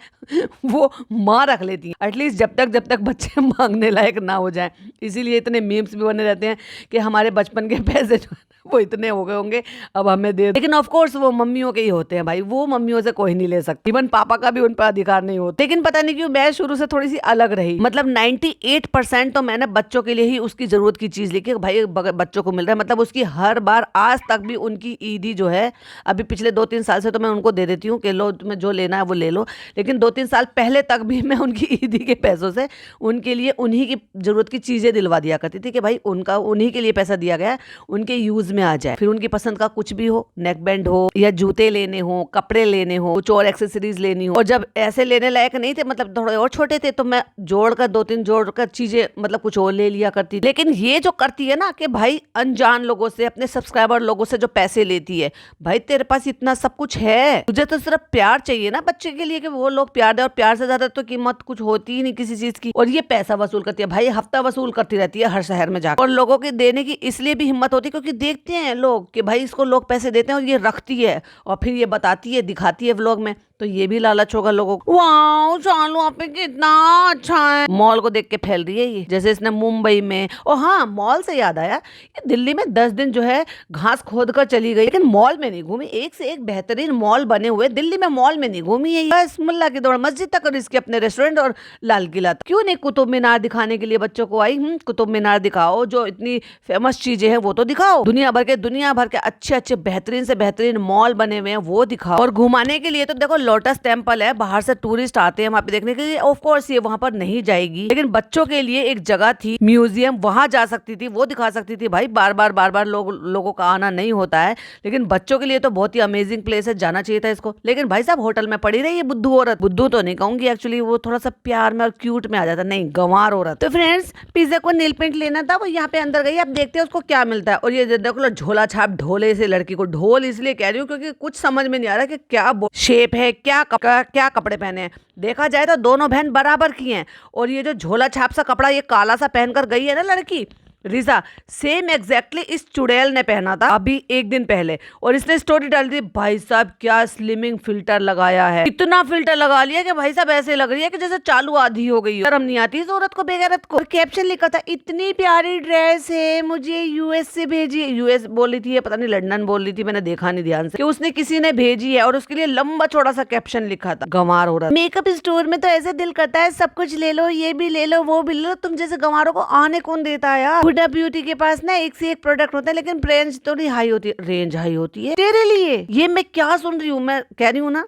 वो माँ रख लेती है, एटलीस्ट जब तक बच्चे मांगने लायक ना हो जाए। इसीलिए इतने मीम्स भी बने रहते हैं कि हमारे बचपन के पैसे जो वो इतने हो गए होंगे, अब हमें दे। लेकिन ऑफ कोर्स वो मम्मियों के ही होते हैं भाई, वो मम्मियों से कोई नहीं ले सकती, इवन पापा का भी उन पर अधिकार नहीं होता। लेकिन पता नहीं क्यों मैं शुरू से थोड़ी सी अलग रही, मतलब 98% तो मैंने बच्चों के लिए ही उसकी जरूरत की चीज लिखी भाई, बच्चों को मिल रहा है। मतलब उसकी हर बार आज तक भी उनकी ईदी जो है, अभी पिछले 2-3 साल से तो मैं उनको दे देती हूँ कि लो तुम्हें जो लेना है वो ले लो, लेकिन 2-3 साल पहले तक भी मैं उनकी ईदी के पैसों से उनके लिए उन्हीं की जरूरत की चीजें दिलवा दिया करती थी कि भाई उनका उन्हीं के लिए पैसा दिया गया है, उनके यूज में आ जाए। फिर उनकी पसंद का कुछ भी हो, नेक बैंड हो या जूते लेने हो, कपड़े लेने हो, कुछ और एक्सेसरीज लेनी हो। और जब ऐसे लेने लायक नहीं थे, मतलब थोड़े और छोटे थे, तो मैं जोड़कर 2-3 जोड़कर चीजें मतलब कुछ और ले लिया करती। लेकिन ये जो करती है ना कि भाई अनजान लोगों से, अपने सब्सक्राइबर लोगों से जो पैसे लेती है, भाई तेरे पास इतना सब कुछ है, तुझे तो सिर्फ प्यार चाहिए ना बच्चे के लिए कि वो लोग प्यार दे, और प्यार से ज्यादा तो कीमत कुछ होती ही नहीं किसी चीज की। और ये पैसा वसूल करती है भाई, हफ्ता वसूल करती रहती है हर शहर में जाकर। और लोगों के देने की इसलिए भी हिम्मत होती है क्योंकि देखते हैं लोग कि भाई इसको लोग पैसे देते हैं और ये रखती है, और फिर ये बताती है, दिखाती है व्लॉग में, तो ये भी लालच होगा लोगों को। वाओ चालू आप पे कितना अच्छा है, मॉल को देख के फैल रही है ये, जैसे इसने मुंबई में। और हाँ मॉल से याद आया, ये दिल्ली में 10 दिन जो है घास खोद कर चली गई, लेकिन मॉल में नहीं घूमी। एक से एक बेहतरीन मॉल बने हुए, दिल्ली में मॉल में नहीं घूमी है, बस मुल्ला की दौड़ मस्जिद तक और इसके अपने रेस्टोरेंट और लाल किला तक। क्यों नहीं कुतुब मीनार दिखाने के लिए बच्चों को आई? कुतुब मीनार दिखाओ, जो इतनी फेमस चीजें हैं वो तो दिखाओ, दुनिया भर के अच्छे बेहतरीन से बेहतरीन मॉल बने हुए हैं वो दिखाओ। और घुमाने के लिए तो देखो लोटस टेम्पल है, बाहर से टूरिस्ट आते हैं वहां पे देखने के लिए, ऑफ कोर्स ये वहां पर नहीं जाएगी, लेकिन बच्चों के लिए एक जगह थी म्यूजियम, वहां जा सकती थी, वो दिखा सकती थी। भाई बार बार लोगों का आना नहीं होता है, लेकिन बच्चों के लिए तो बहुत ही अमेजिंग प्लेस है, जाना चाहिए था इसको। लेकिन भाई साहब होटल में पड़ी रही है बुद्धू औरत, बुद्धू तो नहीं कहूंगी एक्चुअली, वो थोड़ा सा प्यार में और क्यूट में आ जाता, नहीं गंवार औरत। तो फ्रेंड्स पिज्जा को नील पेंट लेना था, वो यहाँ पे अंदर गई, अब देखते हैं उसको क्या मिलता है। और ये देखो लो झोला छाप ढोले से लड़की को, ढोल इसलिए कह रही हूँ क्योंकि कुछ समझ में नहीं आ रहा कि क्या शेप है, क्या कपड़े पहने हैं। देखा जाए तो दोनों बहन बराबर की हैं। और ये जो झोला छाप सा कपड़ा ये काला सा पहनकर गई है ना लड़की रिजा, सेम एग्जैक्टली इस चुड़ैल ने पहना था अभी 1 दिन पहले, और इसने स्टोरी डाली थी। भाई साहब क्या स्लिमिंग फिल्टर लगाया है, इतना फिल्टर लगा लिया कि भाई साहब ऐसे लग रही है कि जैसे चालू आधी हो गई हो। शर्म नहीं आती इस औरत को, बेगैरत को। और कैप्शन लिखा था, इतनी प्यारी ड्रेस है, मुझे यूएस से भेजी है। यूएस बोल रही थी, पता नहीं लंदन बोल रही थी, मैंने देखा नहीं ध्यान से, कि उसने किसी ने भेजी है, और उसके लिए लंबा चौड़ा सा कैप्शन लिखा था। गंवार औरत। मेकअप स्टोर में तो ऐसे दिल करता है सब कुछ ले लो, ये भी ले लो वो भी ले लो, तुम जैसे गंवारों को आने कौन देता है यार। हुडा ब्यूटी के पास ना एक से एक प्रोडक्ट होता है, लेकिन रेंज तो नहीं हाई होती, रेंज हाई होती है तेरे लिए। ये मैं क्या सुन रही हूँ, मैं कह रही हूँ ना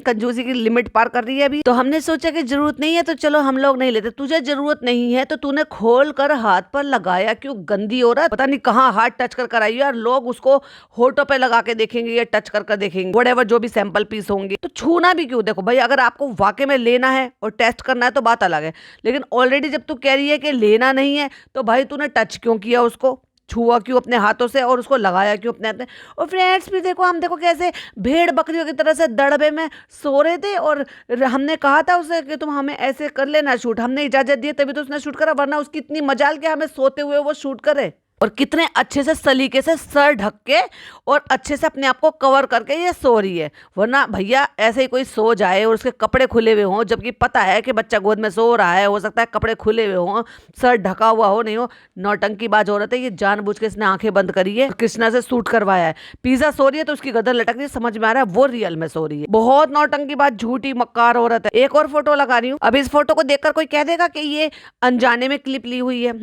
कंजूसी की लिमिट पार कर रही है अभी। तो हमने सोचा कि जरूरत नहीं है तो चलो हम लोग नहीं लेते, तुझे जरूरत नहीं है तो तूने खोल कर हाथ पर लगाया क्यों? गंदी औरत, पता नहीं कहाँ हाथ टच कर आई यार, लोग उसको होठों पे लगा के देखेंगे या टच कर देखेंगे, व्हाटएवर जो भी सैंपल पीस होंगे, तो छूना भी क्यों? देखो भाई अगर आपको वाकई में लेना है और टेस्ट करना है तो बात अलग है, लेकिन ऑलरेडी जब तू कह रही है कि लेना नहीं है तो भाई तूने टच क्यों किया, उसको छुआ क्यों अपने हाथों से, और उसको लगाया क्यों अपने हाथ में? और फ्रेंड्स भी देखो, हम देखो कैसे भेड़ बकरियों की तरह से दड़बे में सो रहे थे, और हमने कहा था उसे कि तुम हमें ऐसे कर लेना शूट, हमने इजाजत दी तभी तो उसने शूट करा, वरना उसकी इतनी मजाल कि हमें सोते हुए वो शूट करे। और कितने अच्छे से सलीके से सर ढक के और अच्छे से अपने आप को कवर करके ये सो रही है। वरना भैया ऐसे ही कोई सो जाए और उसके कपड़े खुले हुए हों, जबकि पता है कि बच्चा गोद में सो रहा है, हो सकता है कपड़े खुले हुए हों, सर ढका हुआ हो, नहीं हो, नौटंकीबाज औरत है ये। जानबूझ के इसने आंखें बंद करी है, कृष्णा से सूट करवाया है। पिज्जा सो रही है तो उसकी गर्दन लटक रही है, समझ में आ रहा है वो रियल में सो रही है। बहुत नौटंकीबाज झूठी मक्कार औरत है। एक और फोटो लगा रही हूँ, अब इस फोटो को देखकर कोई कह देगा कि ये अनजाने में क्लिप ली हुई है।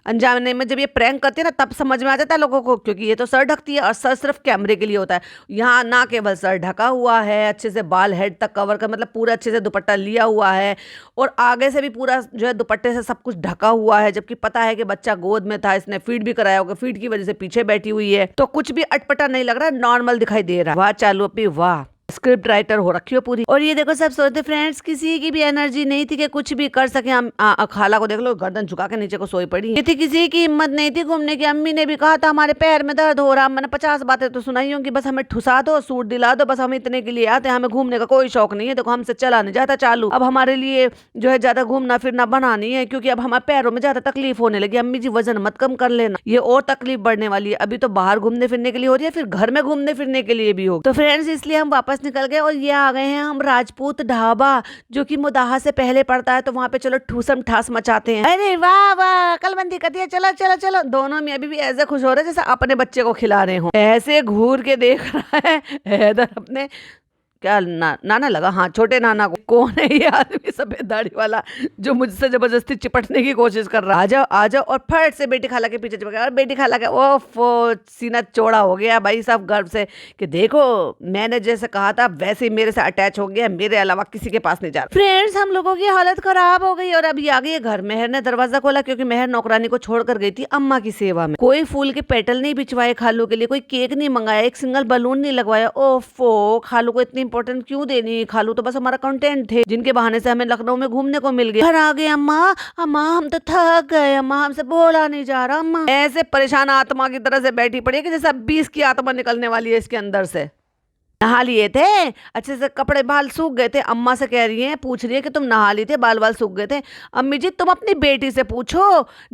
अनजाने में जब ये प्रैंक करती है ना तब समझ में आ जाता है लोगों को, क्योंकि ये तो सर ढकती है और सर सिर्फ कैमरे के लिए होता है। यहाँ ना केवल सर ढका हुआ है, अच्छे से बाल हेड तक कवर कर, मतलब पूरा अच्छे से दुपट्टा लिया हुआ है और आगे से भी पूरा जो है दुपट्टे से सब कुछ ढका हुआ है, जबकि पता है कि बच्चा गोद में था, इसने फीड भी कराया होगा, फीड की वजह से पीछे बैठी हुई है, तो कुछ भी अटपटा नहीं लग रहा, नॉर्मल दिखाई दे रहा है। वाह चालू अपनी, वाह स्क्रिप्ट राइटर हो रखी हो पूरी। और ये देखो सब सोचते फ्रेंड्स किसी की भी एनर्जी नहीं थी कि कुछ भी कर सके। हम खाला को देख लो, गर्दन झुका के नीचे को सोई पड़ी। ये थी किसी की हिम्मत नहीं थी घूमने की। अम्मी ने भी कहा था हमारे पैर में दर्द हो रहा, मैंने 50 बातें तो सुनाई होंगी, बस हमें ठुसा दो, सूट दिला दो, बस हम इतने के लिए आते हैं, हमें घूमने का कोई शौक नहीं है। देखो हमसे चला नहीं जाता चालू, अब हमारे लिए जो है ज्यादा घूमना फिरना बना नहीं है, क्योंकि अब हमारे पैरों में ज्यादा तकलीफ होने लगी। अम्मी जी वजन मत कम कर लेना, ये और तकलीफ बढ़ने वाली है। अभी तो बाहर घूमने फिरने के लिए हो रही है, फिर घर में घूमने फिरने के लिए भी हो। तो फ्रेंड्स इसलिए हम वापस निकल गए और ये आ गए हैं हम राजपूत ढाबा, जो कि मुदाहा से पहले पड़ता है, तो वहां पे चलो ठूसम ठास मचाते हैं। अरे वाह वाह कलबंदी कर दिया, चलो चलो चलो। दोनों में अभी भी ऐसे खुश हो रहे जैसे अपने बच्चे को खिला रहे हो। ऐसे घूर के देख रहा है हैदर अपने क्या नाना लगा, हाँ छोटे नाना को। कौन है ये आदमी सफेद दाढ़ी वाला जो मुझसे जबरदस्ती चिपटने की कोशिश कर रहा है? आ जाओ और फट से बेटी खाला के पीछे चिपक गया। और बेटी खाला के ओफो सीना चौड़ा हो गया भाई साहब गर्व से कि देखो मैंने जैसे कहा था वैसे ही मेरे से अटैच हो गया, मेरे अलावा किसी के पास नहीं जा रहा। फ्रेंड्स हम लोगों की हालत खराब हो गई और अभी आ गई घर। मेहर ने दरवाजा खोला क्योंकि मेहर नौकरानी को छोड़कर गई थी अम्मा की सेवा में। कोई फूल के पेटल नहीं बिछवाए खालू के लिए, कोई केक नहीं मंगाया, एक सिंगल बलून नहीं लगवाया। ओफो खालू को इतनी इंपॉर्टेंट क्यों देनी? खालू तो बस हमारा कंटेंट थे, जिनके बहाने से हमें लखनऊ में घूमने को मिल गया। घर आ गए अम्मा, अम्मा हम तो थक गए, अम्मा हमसे बोला नहीं जा रहा। अम्मा ऐसे परेशान आत्मा की तरह से बैठी पड़ी है कि जैसे 20 की आत्मा निकलने वाली है इसके अंदर से। नहा लिए थे अच्छे से, कपड़े बाल सूख गए थे। अम्मा से कह रही हैं, पूछ रही है कि तुम नहा लिए थे, बाल सूख गए थे? अम्मी जी तुम अपनी बेटी से पूछो,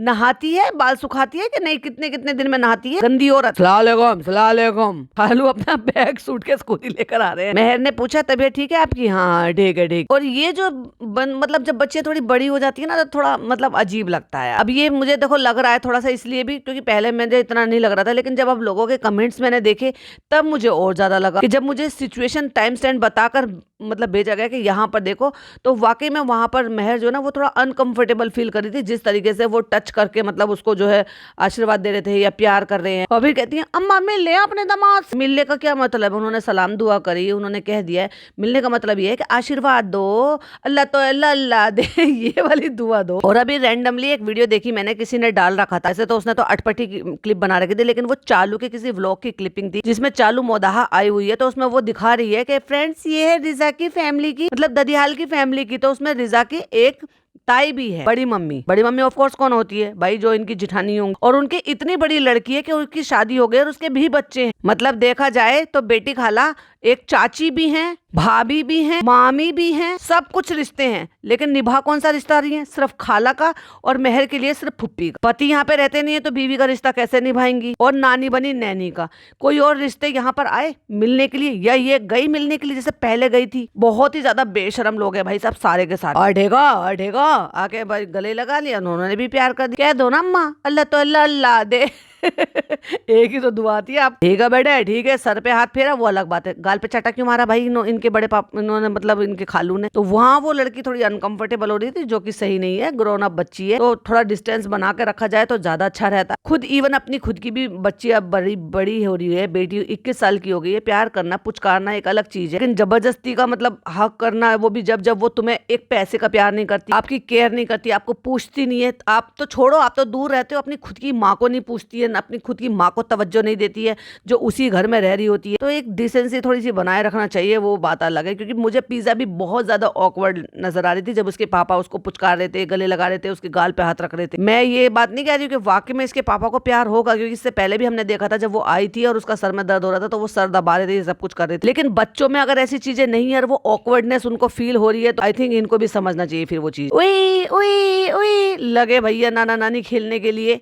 नहाती है बाल सुखाती है कि नहीं, कितने कितने दिन में नहाती है गंदी औरत। सलालेकुम। खालू अपना बैग सूटकेस खुद ही लेकर आ रहे हैं। मेहर ने पूछा तबीयत ठीक है आपकी? हाँ ठीक है ठीक। और ये जो मतलब जब बच्चे थोड़ी बड़ी हो जाती है ना तो थोड़ा मतलब अजीब लगता है। अब ये मुझे देखो लग रहा है थोड़ा सा इसलिए भी क्योंकि पहले मुझे इतना नहीं लग रहा था, लेकिन जब अब लोगों के कमेंट्स मैंने देखे तब मुझे और ज्यादा लगा कि जब मुझे सिचुएशन टाइम स्टैंड बताकर मतलब भेजा गया कि यहाँ पर देखो, तो वाकई में वहां पर मेहर जो है ना वो थोड़ा अनकंफर्टेबल फील कर रही थी, जिस तरीके से वो टच करके मतलब उसको जो है आशीर्वाद दे रहे थे या प्यार कर रहे हैं। और फिर कहती है अम्मा मिल ले अपने दामाद से। मिलने का क्या मतलब? उन्होंने सलाम दुआ करी, उन्होंने कह दिया है मिलने का मतलब ये है कि आशीर्वाद दो, अल्लाह तो अल्लाह दे ये वाली दुआ दो। और अभी रैंडमली एक वीडियो देखी मैंने, किसी ने डाल रखा था, ऐसे तो उसने तो अटपटी क्लिप बना रखी थी, लेकिन वो चालू के किसी व्लॉग की क्लिपिंग थी जिसमें चालू मोदाहा आई हुई है। तो उसमें वो दिखा रही है कि फ्रेंड्स ये है रिजा की फैमिली की, मतलब ददियाल की फैमिली की। तो उसमें रिजा की एक ताई भी है, बड़ी मम्मी। बड़ी मम्मी ऑफ कोर्स कौन होती है भाई? जो इनकी जिठानी होंगी। और उनकी इतनी बड़ी लड़की है कि उनकी शादी हो गई और उसके भी बच्चे हैं। मतलब देखा जाए तो बेटी खाला एक चाची भी हैं, भाभी भी हैं, मामी भी हैं, सब कुछ रिश्ते हैं, लेकिन निभा कौन सा रिश्ता रही है? सिर्फ खाला का, और मेहर के लिए सिर्फ फुप्पी का। पति यहाँ पे रहते नहीं है तो बीवी का रिश्ता कैसे निभाएंगी? और नानी बनी नैनी का। कोई और रिश्ते यहाँ पर आए मिलने के लिए, या ये गई मिलने के लिए जैसे पहले गई थी? बहुत ही ज्यादा बेशरम लोग हैं भाई साहब सारे के सारे। अढ़ेगा आके भाई गले लगा लिया, उन्होंने भी प्यार कर दिया। कह दो ना अम्मा अल्लाह तो अल्लाह दे एक ही तो दुआ आती है। आप ठीक है बेटे ठीक है, सर पे हाथ फेरा वो अलग बात है, गाल पे चटा क्यों मारा भाई इनके बड़े पापा, इन्होंने मतलब इनके खालू ने? तो वहां वो लड़की थोड़ी अनकंफर्टेबल हो रही थी, जो कि सही नहीं है। ग्रोन अप बच्ची है तो थोड़ा डिस्टेंस बना के रखा जाए तो ज्यादा अच्छा रहता है। खुद इवन अपनी खुद की भी बच्ची अब बड़ी हो रही है, बेटी 21 साल की हो गई है। प्यार करना पुचकारना एक अलग चीज है, लेकिन जबरदस्ती का मतलब हक करना है, वो भी जब वो तुम्हें एक पैसे का प्यार नहीं करती, आपकी केयर नहीं करती, आपको पूछती नहीं है। आप तो छोड़ो, आप तो दूर रहते हो, अपनी खुद की माँ को नहीं पूछती है, अपनी खुद की माँ को तवज्जो नहीं देती है जो उसी घर में रह रही होती है। तो एक डिसेंसी थोड़ी सी बनाए रखना चाहिए, वो बात अलग है। क्योंकि मुझे पिज्जा भी बहुत ज्यादा ऑकवर्ड नजर आ रही थी जब उसके पापा उसको पुचकार रहे थे, गले लगा रहे थे, उसके गाल पे हाथ रख रहे थे। मैं ये बात नहीं कह रही हूँ कि वाकई में इसके पापा को प्यार होगा, क्योंकि इससे पहले भी हमने देखा था जब वो आई थी और उसका सर में दर्द हो रहा था तो वो सर दबा रहे थे, ये सब कुछ कर रहे थे। लेकिन बच्चों में अगर ऐसी चीजें नहीं है और वो ऑकवर्डनेस उनको फील हो रही है तो आई थिंक इनको भी समझना चाहिए फिर वो चीज। उई उई उई लगे भैया नाना नानी खेलने के लिए,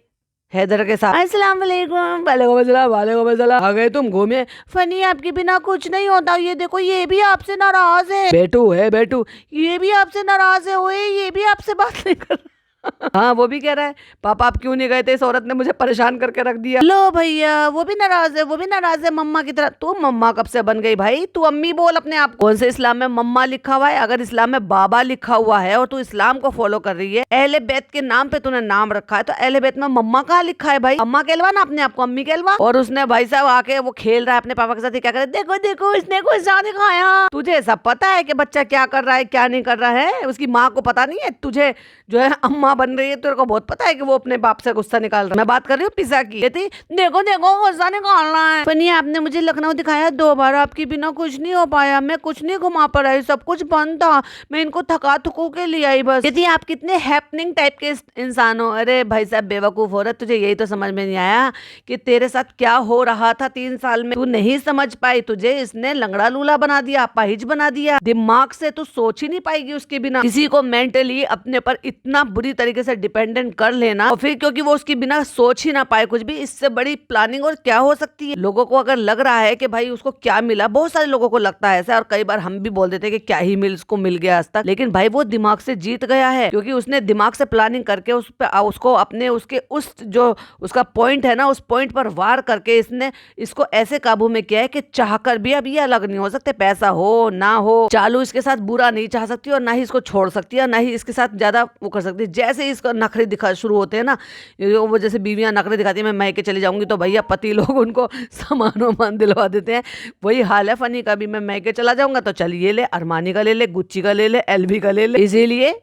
हैदर के साथ। अस्सलाम वालेकुम। वालेकुम अस्सलाम। वालेकुम अस्सलाम। आ गए तुम घूमे? फनी आपके बिना कुछ नहीं होता, ये देखो ये भी आपसे नाराज है। बेटू है बेटू, ये भी आपसे नाराज है। ओए ये भी आपसे बात नहीं कर हाँ वो भी कह रहा है पापा आप क्यों नहीं गए थे, इस औरत ने मुझे परेशान करके रख दिया। लो भैया वो भी नाराज है, वो भी नाराज है मम्मा की तरह। तू मम्मा कब से बन गई भाई, तू अम्मी बोल अपने आप को। कौन से इस्लाम में मम्मा लिखा हुआ है? अगर इस्लाम में बाबा लिखा हुआ है और तू इस्लाम को फॉलो कर रही है, अहले बैत के नाम पे तूने नाम रखा है, तो अहले बैत में मम्मा कहाँ लिखा है भाई? अम्मा कहलवा ना अपने आप को, अम्मी कहलवा। और उसने भाई साहब आके वो खेल रहा है अपने पापा के साथ, क्या करे, देखो देखो इसने कुछ ज्यादा खाया। तुझे सब पता है कि बच्चा क्या कर रहा है क्या नहीं कर रहा है? उसकी माँ को पता नहीं है? तुझे जो है अम्मा बन रही है, तेरे को बहुत पता है कि वो अपने बाप से गुस्सा निकाल रहा है। मैं बात कर रही हूँ पिज्जा की। कहती देखो देखो गुस्सा निकाल रहा है। फनी आपने मुझे लखनऊ दिखाया 2 बार, आपके बिना कुछ नहीं हो पाया, मैं कुछ नहीं घुमा पा रही, सब कुछ बंद था, मैं इनको थका थकू के लिए आई बस। कहती आप कितने हैपनिंग टाइप के इंसान हो। अरे भाई साहब बेवकूफ हो रहा, तुझे यही तो समझ में नहीं आया कि तेरे साथ क्या हो रहा था 3 साल में, तू नहीं समझ पाई, तुझे इसने लंगड़ा लूला बना दिया, अपाहिज बना दिया, दिमाग से तू सोच ही नहीं पाएगी उसके बिना। किसी को मेंटली अपने पर इतना बुरी तरीके से डिपेंडेंट कर लेना और फिर क्योंकि वो उसके बिना सोच ही ना पाए कुछ भी, इससे बड़ी प्लानिंग और क्या हो सकती है। लोगों को अगर लग रहा है कि भाई उसको क्या मिला, बहुत सारे लोगों को लगता है ऐसा, और कई बार हम भी बोल देते हैं कि क्या ही उसको मिल गया आज तक, लेकिन भाई वो दिमाग से जीत गया है, क्योंकि उसने दिमाग से प्लानिंग करके उसको अपने उसके उस जो उसका पॉइंट है ना, उस पॉइंट पर वार करके इसने इसको ऐसे काबू में किया है कि चाहकर भी अब ये अलग नहीं हो सकते। पैसा हो ना हो, चालू इसके साथ बुरा नहीं चाह सकती और ना ही इसको छोड़ सकती है, ना ही इसके साथ ज्यादा वो कर सकती है। जैसे ही इसको नखरे दिखा शुरू होते हैं ना, वो जैसे बीवियां नखरे दिखाती है मैं मैके चली जाऊंगी, तो भैया पति लोग उनको सामान वामान दिलवा देते हैं। वही हाल है फनी का भी, मैं मैके चला जाऊंगा तो चल ये ले, अरमानी का ले ले, गुच्ची का ले ले, एलवी का ले ले, इसीलिए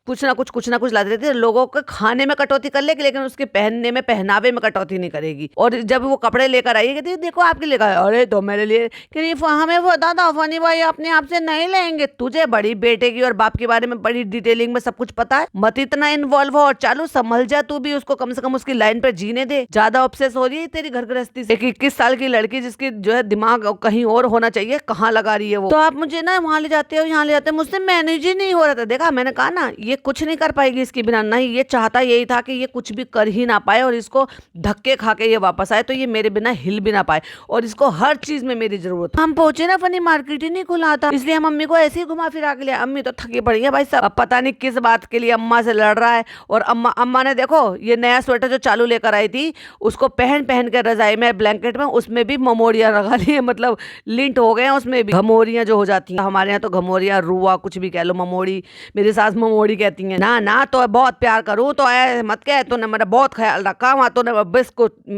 कुछ ना कुछ ला देते थे। लोगों के खाने में कटौती कर लेगी लेकिन उसके पहनने में पहनावे में कटौती नहीं करेगी। और जब वो कपड़े लेकर आई कहती देखो आपके लिए, अरे तो मेरे लिए कि हमें बता दो फनी भाई अपने आप से नहीं लेंगे। तुझे बड़ी बेटे की और बाप के बारे में बड़ी डिटेलिंग में सब कुछ पता है, मत इतना इन्वॉल्व हो और चालू संभल जा तू भी, उसको कम से कम उसकी लाइन पर जीने दे। ज्यादा ऑब्सेस हो रही है तेरी घर गृहस्थी से। 21 साल की लड़की जिसकी जो है दिमाग कहीं और होना चाहिए, कहाँ लगा रही है वो। तो आप मुझे ना वहां ले जाते हो यहाँ ले जाते हो, मुझसे मैनेज ही नहीं हो रहा था। देखा मैंने कहा ना ये कुछ नहीं कर पाएगी इसके बिना, नहीं ये चाहता यही था कि ये कुछ भी कर ही ना पाए और इसको धक्के खा के ये वापस आए, तो ये मेरे बिना हिल भी ना पाए, और इसको हर चीज में मेरी जरूरत। हम पहुंचे ना फनी मार्केट ही नहीं खुला था, इसलिए हम अम्मी को ऐसे ही घुमा फिरा के लिया। अम्मी तो थकी पड़ी है भाई साहब, अब पता नहीं किस बात के लिए अम्मा से लड़ रहा है। और अम्मा ने देखो ये नया स्वेटर जो चालू लेकर आई थी उसको पहन पहन के रजाई में ब्लैंकेट में उसमें भी ममोरियां लगा ली है, मतलब लिंट हो गए हैं उसमें भी, घमोरियां जो हो जाती हैं हमारे यहाँ तो घमोरियां रुआ कुछ भी कह लो, ममोड़ी मेरी सास ममोड़ी कहती है ना। ना तो बहुत प्यार करूँ तो मत कह, तूने मेरा बहुत ख्याल रखा, वहाँ तूने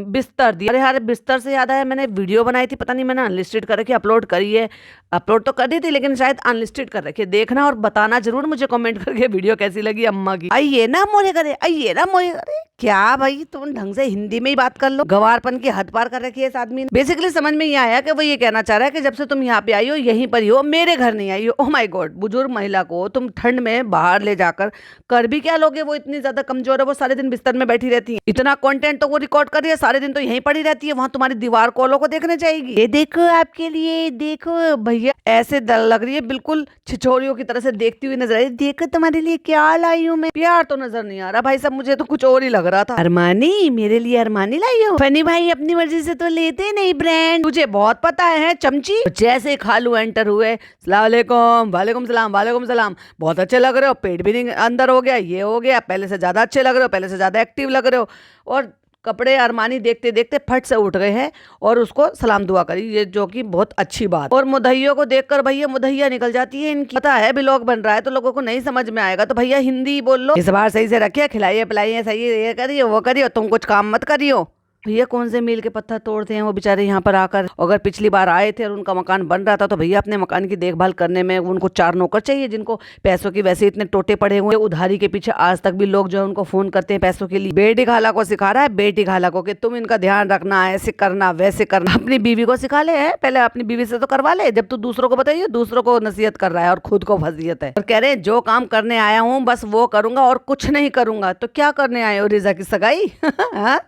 बिस्तर दिया। अरे यार बिस्तर से याद आया, मैंने वीडियो बनाई थी, पता नहीं मैंने अनलिस्टेड कर रखी, अपलोड करी है, अपलोड तो कर दी थी लेकिन शायद अनलिस्टेड कर रखी है। देखना और बताना जरूर मुझे कमेंट करके वीडियो कैसी लगी अम्मा की। आइए ना मोरे करे, आइए ना मोरे करे। क्या भाई तुम ढंग से हिंदी में ही बात कर लो, गवारपन की हद पार कर रखी है इस आदमी ने। बेसिकली समझ में ये आया कि वो ये कहना चाह रहा है कि जब से तुम यहाँ पे आई हो यहीं पर ही हो, मेरे घर नहीं आई हो। ओह माय गॉड, बुजुर्ग महिला को तुम ठंड में बाहर ले जाकर कर भी क्या लोगे? वो इतनी ज्यादा कमजोर है, वो सारे दिन बिस्तर में बैठी रहती है, इतना कंटेंट तो वो रिकॉर्ड कर रही है, सारे दिन तो यहीं पड़ी रहती है, वहां तुम्हारी दीवार कॉलों को देखने जाएगी। ये देखो आपके लिए, देखो भैया ऐसे लग रही है बिल्कुल छिछोरियों की तरह से देखती हुई नजर आ रही है। देखो तुम्हारे लिए क्या लाई हूँ मैं, प्यार तो नजर नहीं आ रहा भाई साहब, मुझे तो कुछ और ही लग रहा था। अरमानी, मेरे लिए अरमानी लाई हो? फनी भाई अपनी मर्जी से तो लेते नहीं ब्रांड, तुझे बहुत पता है चमची। जैसे खालू एंटर हुए, सलाम वालेकुम, वालेकुम सलाम, वालेकुम सलाम, बहुत अच्छे लग रहे हो, पेट भी नहीं अंदर हो गया, ये हो गया, पहले से ज्यादा अच्छे लग रहे हो, पहले से ज्यादा एक्टिव लग रहे हो। और कपड़े अरमानी देखते देखते फट से उठ गए हैं और उसको सलाम दुआ करी, ये जो कि बहुत अच्छी बात। और मुदहियों को देखकर भैया मुदहिया निकल जाती है इनकी। पता है ब्लॉग बन रहा है तो लोगों को नहीं समझ में आएगा, तो भैया हिंदी बोल लो, इस बार सही से रखिए, खिलाइए पिलाइए, सही ये करियो वो करियो, तुम कुछ काम मत करियो। भैया कौन से मील के पत्थर तोड़ते हैं वो बेचारे यहाँ पर आकर। अगर पिछली बार आए थे और उनका मकान बन रहा था तो भैया अपने मकान की देखभाल करने में उनको 4 नौकर चाहिए, जिनको पैसों की वैसे इतने टोटे पड़े हुए, उधारी के पीछे आज तक भी लोग जो है उनको फोन करते हैं पैसों के लिए। बेटी खाला को सिखा रहा है, बेटी खाला को कि तुम इनका ध्यान रखना, ऐसे करना वैसे करना। अपनी बीवी को सिखा ले, पहले अपनी बीवी से तो करवा ले, जब तू दूसरों को बताइए दूसरों को नसीहत कर रहा है और खुद को फजीयत है। और कह रहे जो काम करने आया हूँ बस वो करूंगा और कुछ नहीं करूंगा। तो क्या करने आए हो, रिजा की सगाई?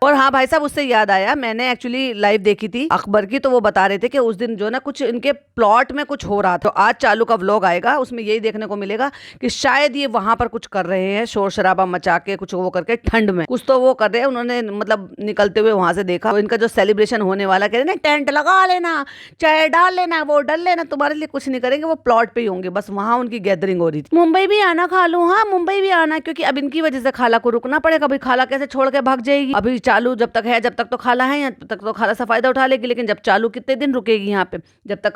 और हाँ भाई साहब उससे याद आया, मैंने एक्चुअली लाइव देखी थी अकबर की, तो वो बता रहे थे कि उस दिन जो ना कुछ इनके प्लॉट में कुछ हो रहा था। तो आज चालू का व्लॉग आएगा, उसमें यही देखने को मिलेगा कि शायद ये वहां पर कुछ कर रहे हैं, शोर शराबा मचा के कुछ वो करके, ठंड में कुछ तो वो कर रहे हैं। उन्होंने मतलब निकलते हुए वहां से देखा, तो इनका जो सेलिब्रेशन होने वाला, कह रहे ना टेंट लगा लेना, चाय डाल लेना, वो डाल लेना, तुम्हारे लिए कुछ नहीं करेंगे, वो प्लॉट पे ही होंगे, बस वहां उनकी गैदरिंग हो रही थी। मुंबई भी आना खालू, हाँ मुंबई भी आना, क्योंकि अब इनकी वजह से खाला को रुकना पड़ेगा। अभी खाला कैसे छोड़ के भाग जाएगी? अभी चालू जब तक है, जब तक तो खाला है, तब तक तो खाला सा फायदा उठा लेगी, लेकिन जब चालू कितने दिन रुकेगी यहाँ पे? जब तक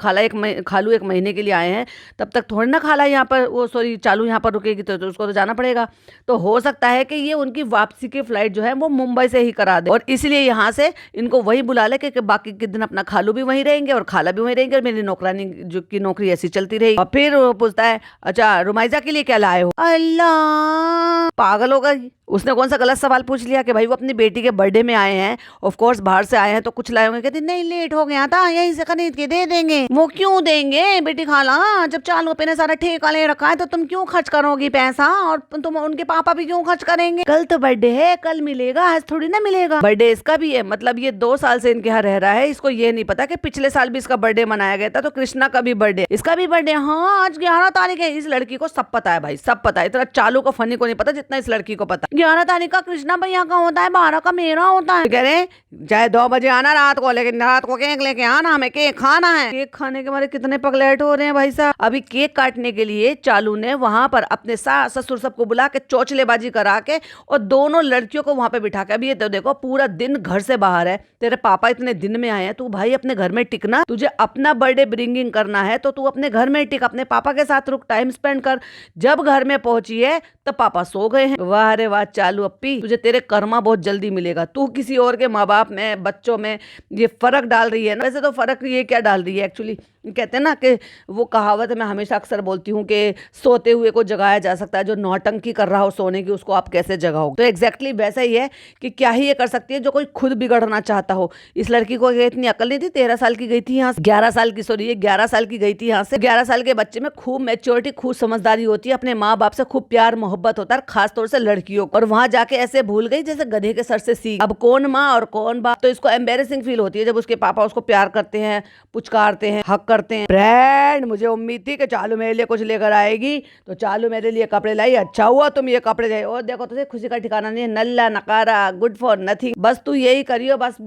खालू 1 महीने के लिए आए हैं, तब तक थोड़ी ना खाला यहाँ पर, वो सॉरी चालू यहाँ पर रुकेगी, तो उसको तो जाना पड़ेगा। तो हो सकता है कि ये उनकी वापसी की फ्लाइट जो है वो मुंबई से ही करा दे, और इसलिए यहाँ से इनको वही बुला ले कि बाकी के दिन अपना खालू भी वहीं रहेंगे और खाला भी वहीं रहेंगे, और मेरी नौकरानी जो की नौकरी ऐसी चलती रहेगी। और फिर वो पूछता है, अच्छा रुमाइजा के लिए क्या लाए हो? अल्लाह, पागल होगा। उसने कौन सा गलत सवाल पूछ लिया कि भाई वो अपनी बेटी के बर्थडे में आए हैं, ऑफ कोर्स बाहर से आए हैं तो कुछ लाए होंगे। कहते नहीं, लेट हो गया था, यहीं से खरीद के दे देंगे। वो क्यों देंगे बेटी खाला, जब चालू पे ने सारा ठेका ले रखा है तो तुम क्यों खर्च करोगी पैसा, और तुम उनके पापा भी क्यों खर्च करेंगे? कल तो बर्थडे है, कल मिलेगा, आज थोड़ी ना मिलेगा। बर्थडे इसका भी है, मतलब ये 2 साल से इनके यहाँ रह रहा है, इसको ये नहीं पता कि पिछले साल भी इसका बर्थडे मनाया गया था, तो कृष्णा का भी बर्थडे, इसका भी बर्थडे। हाँ आज 11 तारीख है। इस लड़की को सब पता है भाई, सब पता है। इतना चालू को फनी को नहीं पता जितना इस लड़की को पता। 11 तारीख का कृष्णा भैया का होता है, 12 का मेरा होता है। कह रहे चाहे 2 बजे आना रात को, लेकिन रात को केक लेके आना, हमें केक खाना है। केक खाने के मारे कितने पगलेट हो रहे हैं भाई साहब। अभी केक काटने के लिए चालू ने वहां पर अपने सास ससुर सबको बुला के चौचलेबाजी करा के, और दोनों लड़कियों को वहां पे बिठा के, अभी ये तो देखो पूरा दिन घर से बाहर है, तेरे पापा इतने दिन में आए हैं, तू भाई अपने घर में टिकना, तुझे अपना बर्थडे ब्रिंगिंग करना है तो तू अपने घर में टिक, अपने पापा के साथ रुक, टाइम स्पेंड कर। जब घर में पहुंची है तब पापा सो गए हैं। वाह रे वाह चालू अप्पी, तुझे तेरे कर्मा बहुत जल्दी मिलेगा। तू किसी और के माँ बाप में, बच्चों में ये फर्क डाल रही है ना। वैसे तो फर्क ये क्या डाल रही है एक्चुअली, कहते हैं ना कि वो कहावत है, मैं हमेशा अक्सर बोलती हूँ कि सोते हुए को जगाया जा सकता है, जो नौटंकी कर रहा हो सोने की उसको आप कैसे जगाओ। तो एग्जैक्टली वैसा ही है कि क्या ही ये कर सकती है जो कोई खुद बिगड़ना चाहता हो। इस लड़की को इतनी अकल नहीं थी, 13 साल की गई थी यहाँ से, 11 साल की, सॉरी ये 11 साल की गई थी यहाँ से। 11 साल के बच्चे में खूब मैच्योरिटी, खूब समझदारी होती है, अपने माँ बाप से खूब प्यार मोहब्बत होता है, खासतौर से लड़कियों को। और वहां जाके ऐसे भूल गई जैसे गधे के सर से सीख। अब कौन माँ और कौन बाप, तो इसको एम्बेरेसिंग फील होती है जब उसके पापा उसको प्यार करते हैं, पुचकारते हैं, हक करते हैं। फ्रेंड, मुझे उम्मीद थी कि चालू मेरे लिए कुछ लेकर आएगी, तो चालू मेरे लिए कपड़े लाई, अच्छा हुआ तुम ये कपड़े लाए। और देखो तुझे खुशी का ठिकाना नहीं है, नल्ला नकारा, गुड फॉर नथिंग। बस तू यही करियो, बस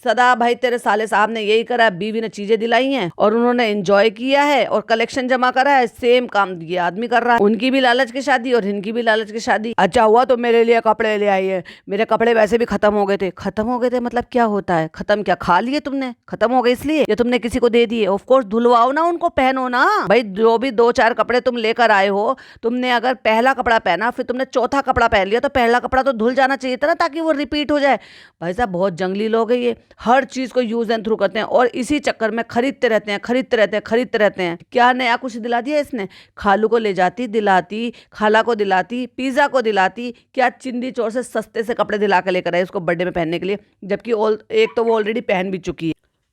सदा भाई तेरे साले साहब ने यही करा, बीवी ने चीजें दिलाई हैं और उन्होंने एंजॉय किया है और कलेक्शन जमा करा है। सेम काम ये आदमी कर रहा है, उनकी भी लालच की शादी और इनकी भी लालच की शादी। अच्छा हुआ तो मेरे लिए कपड़े ले आई है, मेरे कपड़े वैसे भी खत्म हो गए थे। खत्म हो गए थे मतलब क्या होता है? खत्म क्या खा लिए तुमने? खत्म हो गए इसलिए या तुमने किसी को दे दिए? ऑफ कोर्स धुलवाओ ना उनको, पहनो ना भाई। जो भी 2-4 कपड़े तुम लेकर आए हो, तुमने अगर पहला कपड़ा पहना फिर तुमने चौथा कपड़ा पहन लिया, तो पहला कपड़ा तो धुल जाना चाहिए था ना, ताकि वो रिपीट हो जाए। भाई साहब बहुत जंगली लोग है ये, हर चीज को यूज एंड थ्रू करते हैं और इसी चक्कर में खरीदते रहते हैं, खरीदते रहते हैं, खरीदते रहते हैं। क्या नया कुछ दिला दिया इसने? खालू को ले जाती, दिलाती, खाला को दिलाती, पिज्जा को दिलाती, क्या चिंदी चोर से सस्ते से कपड़े दिला के लेकर आए उसको बर्थडे में पहनने के लिए, जबकि एक तो वो ऑलरेडी पहन भी चुकी है।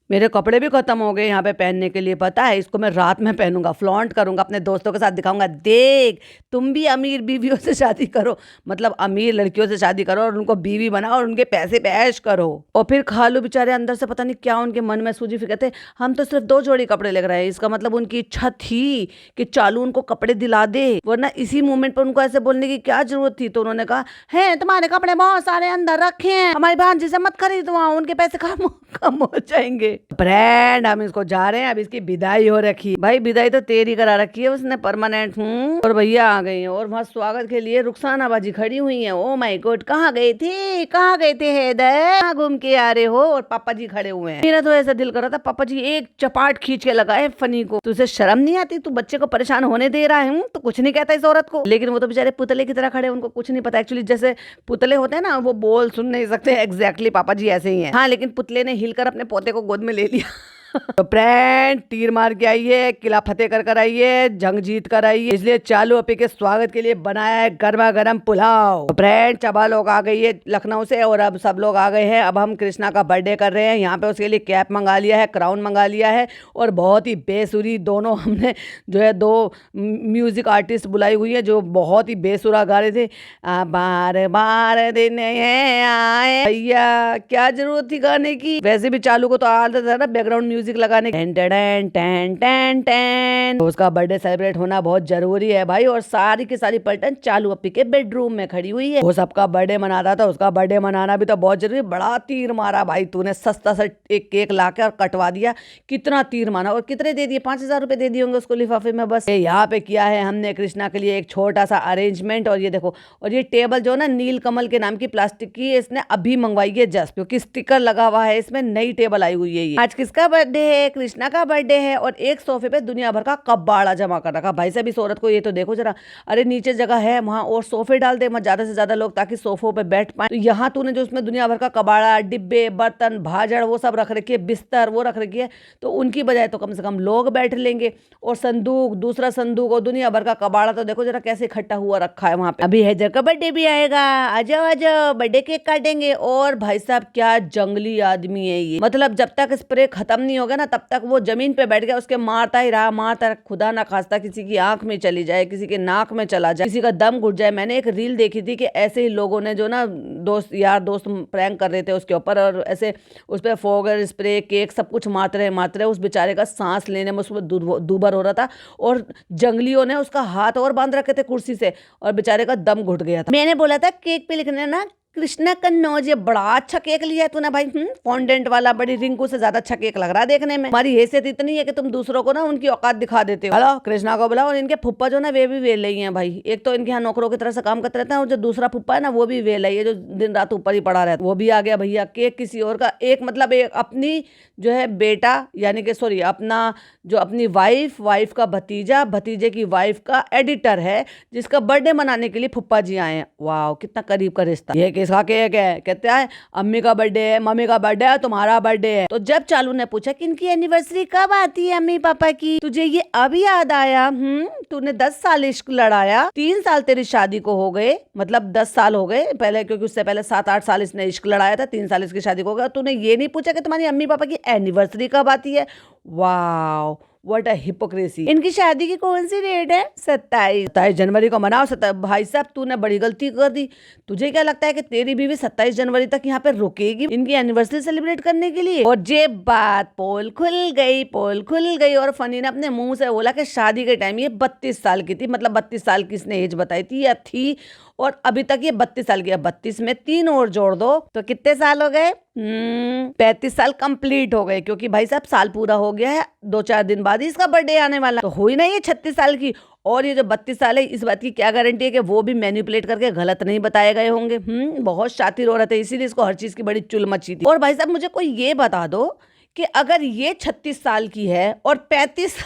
मेरे कपड़े भी खत्म हो गए यहाँ पे पहनने के लिए, पता है इसको मैं रात में पहनूंगा, फ्लॉन्ट करूंगा, अपने दोस्तों के साथ दिखाऊंगा, देख तुम भी अमीर बीवियों से शादी करो, मतलब अमीर लड़कियों से शादी करो और उनको बीवी बनाओ और उनके पैसे पे ऐश करो। और फिर खालू बेचारे अंदर से पता नहीं क्या उनके मन में सूझी, फिर कहते हम तो सिर्फ 2 जोड़ी कपड़े लेकर आए। इसका मतलब उनकी इच्छा थी कि चालू उनको कपड़े दिला दे, वरना इसी मोमेंट पर उनको ऐसे बोलने की क्या जरूरत थी। तो उन्होंने कहा है तुम्हारे कपड़े बहुत सारे अंदर रखे हैं, हमारी भांजी से मत खरीदवाओ, उनके पैसे कम हो जाएंगे। फ्रेंड हम इसको जा रहे हैं, अब इसकी विदाई हो रखी। भाई विदाई तो तेरी करा रखी है उसने परमानेंट। और भैया आ गई हैं और वहाँ स्वागत के लिए रुखसाना बाजी खड़ी हुई है। ओ माय गॉड, कहाँ गए थे, कहाँ गए थे हैदर, कहाँ घूम के आ रहे हो? और पापा जी खड़े हुए हैं। मेरा तो ऐसा दिल कर रहा था पापा जी एक चपाट खींच के लगाए फनी को। तुझे शर्म नहीं आती? तू बच्चे को परेशान होने दे रहा है, तो कुछ नहीं कहता इस औरत को। लेकिन वो तो बेचारे पुतले की तरह खड़े, उनको कुछ नहीं पता। एक्चुअली जैसे पुतले होते हैं ना, वो बोल सुन नहीं सकते, एग्जैक्टली पापा जी ऐसे ही है। हाँ लेकिन पुतले ने हिलकर अपने पोते को गोद में ले लिया। तो फ्रेंड तीर मार के आइए, किला फतेह कर आइए, जंग जीत कर आइए, इसलिए चालू अपी के स्वागत के लिए बनाया है गर्मा गर्म पुलाव। तो फ्रेंड चबा लोग आ गई है लखनऊ से और अब सब लोग आ गए हैं। अब हम कृष्णा का बर्थडे कर रहे हैं। यहाँ पे उसके लिए कैप मंगा लिया है, क्राउन मंगा लिया है और बहुत ही बेसुरी दोनों हमने जो है 2 म्यूजिक आर्टिस्ट बुलाई हुई है जो बहुत ही बेसुरा गा रहे थे। बार बार दिन आए भैया, क्या जरूरत थी गाने की। वैसे भी चालू को तो आदत है ना बैकग्राउंड म्यूजिक लगाने की। Ten ten ten ten. तो उसका बर्थडे सेलिब्रेट होना बहुत जरूरी है भाई। और सारी की सारी पलटन चालू अपी के बेडरूम में खड़ी हुई है। वो सबका बर्थडे मनाता था, उसका बर्थडे मनाना भी तो बहुत जरूरी। बड़ा तीर मारा भाई तूने, सस्ता सा एक केक लाके और कटवा दिया। कितना तीर मारा और कितने दे दिए? 5,000 रुपए दे दिए होंगे उसको लिफाफे में। बस यहाँ पे किया है हमने कृष्णा के लिए एक छोटा सा अरेंजमेंट। और ये देखो, और ये टेबल जो ना नील कमल के नाम की प्लास्टिक की, इसने अभी मंगवाई है जस्ट, क्योंकि स्टिकर लगा हुआ है इसमें, नई टेबल आई हुई है ये। आज किसका बर्थडे है? कृष्णा का बर्थडे है। और एक सोफे पे दुनिया भर का कबाड़ा जमा कर रखा। भाई साहब इस औरत को ये तो देखो जरा, अरे नीचे जगह है वहां और सोफे डाल दे ज्यादा से ज्यादा लोग, ताकि सोफों पे बैठ पाए। तो यहाँ तूने जो उसमें दुनिया भर का कबाड़ा, डिब्बे, बर्तन, भाजड़ वो सब रख रखी है, बिस्तर वो रख रखी है, तो उनकी बजाय तो कम से कम लोग बैठ लेंगे। और संदूक, दूसरा संदूक और दुनिया भर का कबाड़ा तो देखो जरा कैसे इकट्ठा हुआ रखा है वहां पे। अभी हैदर का बर्थडे भी आएगा, आ जाओ आ जाओ, बर्थडे केक काटेंगे। और भाई साहब क्या जंगली आदमी है ये, मतलब जब तक स्प्रे खत्म नहीं होगा ना तब तक वो जमीन पे बैठ गया, उसके मारता ही रहा, मारता रहा। खुदा ना खास्ता किसी की आंख में चली जाए, किसी के नाक में चला जाए, किसी का दम घुट जाए। मैंने एक रील देखी थी कि ऐसे ही लोगों ने जो ना दोस्त यार दोस्त प्रैंक कर रहे थे उसके ऊपर, और ऐसे उस पर फोगर स्प्रे केक सब कुछ मारते रहे। उस बेचारे का सांस लेने में उसमें दूबर हो रहा था और जंगलियों ने उसका हाथ और बांध रखे थे कुर्सी से और बेचारे का दम घुट गया था। मैंने बोला था केक पे लिखने ना कृष्णा कन्नौज, ये बड़ा अच्छा केक लिया है तूने भाई, फॉन्डेंट वाला, बड़ी रिंकू से ज्यादा अच्छा केक लग रहा है देखने में। हमारी हैसियत इतनी है कि तुम दूसरों को ना उनकी औकात दिखा देते हो। हेलो कृष्णा को बुलाओ। और इनके फुप्पा जो ना वे भी वेल रही हैं भाई। एक तो इनके यहाँ नौकरों की तरह से काम करते रहते हैं और जो दूसरा फुप्पा है ना वो भी वेल है, जो दिन रात ऊपर ही पड़ा रहता है। वो भी आ गया भैया। केक किसी और का, एक मतलब एक अपनी जो है बेटा, यानी कि सॉरी अपना जो अपनी वाइफ का भतीजा, भतीजे की वाइफ का एडिटर है, जिसका बर्थडे मनाने के लिए फुप्पा जी आए हैं। वाह कितना करीब का रिश्ता। ये किसका केक है? कहते हैं अम्मी का बर्थडे है, मम्मी का बर्थडे है, तुम्हारा बर्थडे है। तो जब चालू ने पूछा कि इनकी एनिवर्सरी कब आती है अम्मी पापा की, तुझे ये अभी याद आया? तूने 10 साल इश्क लड़ाया, 3 साल तेरी शादी को हो गए, मतलब 10 साल हो गए पहले, क्योंकि उससे पहले 7-8 साल इसने इश्क लड़ाया था, 3 साल इसकी शादी को हो गया। तूने ये नहीं पूछा कि तुम्हारी अम्मी पापा की एनिवर्सरी कब आती है? वाह व्हाट अ हिपोक्रेसी। इनकी शादी की कौन सी डेट है? 27 जनवरी को मनाओ। भाई साहब तूने बड़ी गलती कर दी। तुझे क्या लगता है कि तेरी बीवी 27 जनवरी तक यहाँ पे रुकेगी इनकी एनिवर्सरी सेलिब्रेट करने के लिए? और ये बात पोल खुल गई और फनी ने अपने मुंह से बोला कि शादी के टाइम ये 32 साल की थी, मतलब 32 साल की इसने एज बताई थी या थी, और अभी तक ये 32 साल की है। 32 में 3 और जोड़ दो तो कितने साल हो गए? 35 साल कंप्लीट हो गए, क्योंकि भाई साहब साल पूरा हो गया है, 2-4 दिन बाद ही इसका बर्थडे आने वाला, तो हुई ना ये 36 साल की। और ये जो 32 साल है, इस बात की क्या गारंटी है कि वो भी मैनिपुलेट करके गलत नहीं बताए गए होंगे। बहुत शातिर औरत है, इसीलिए इसको हर चीज की बड़ी चुल मची थी। और भाई साहब मुझे कोई ये बता दो कि अगर ये 36 साल की है और 35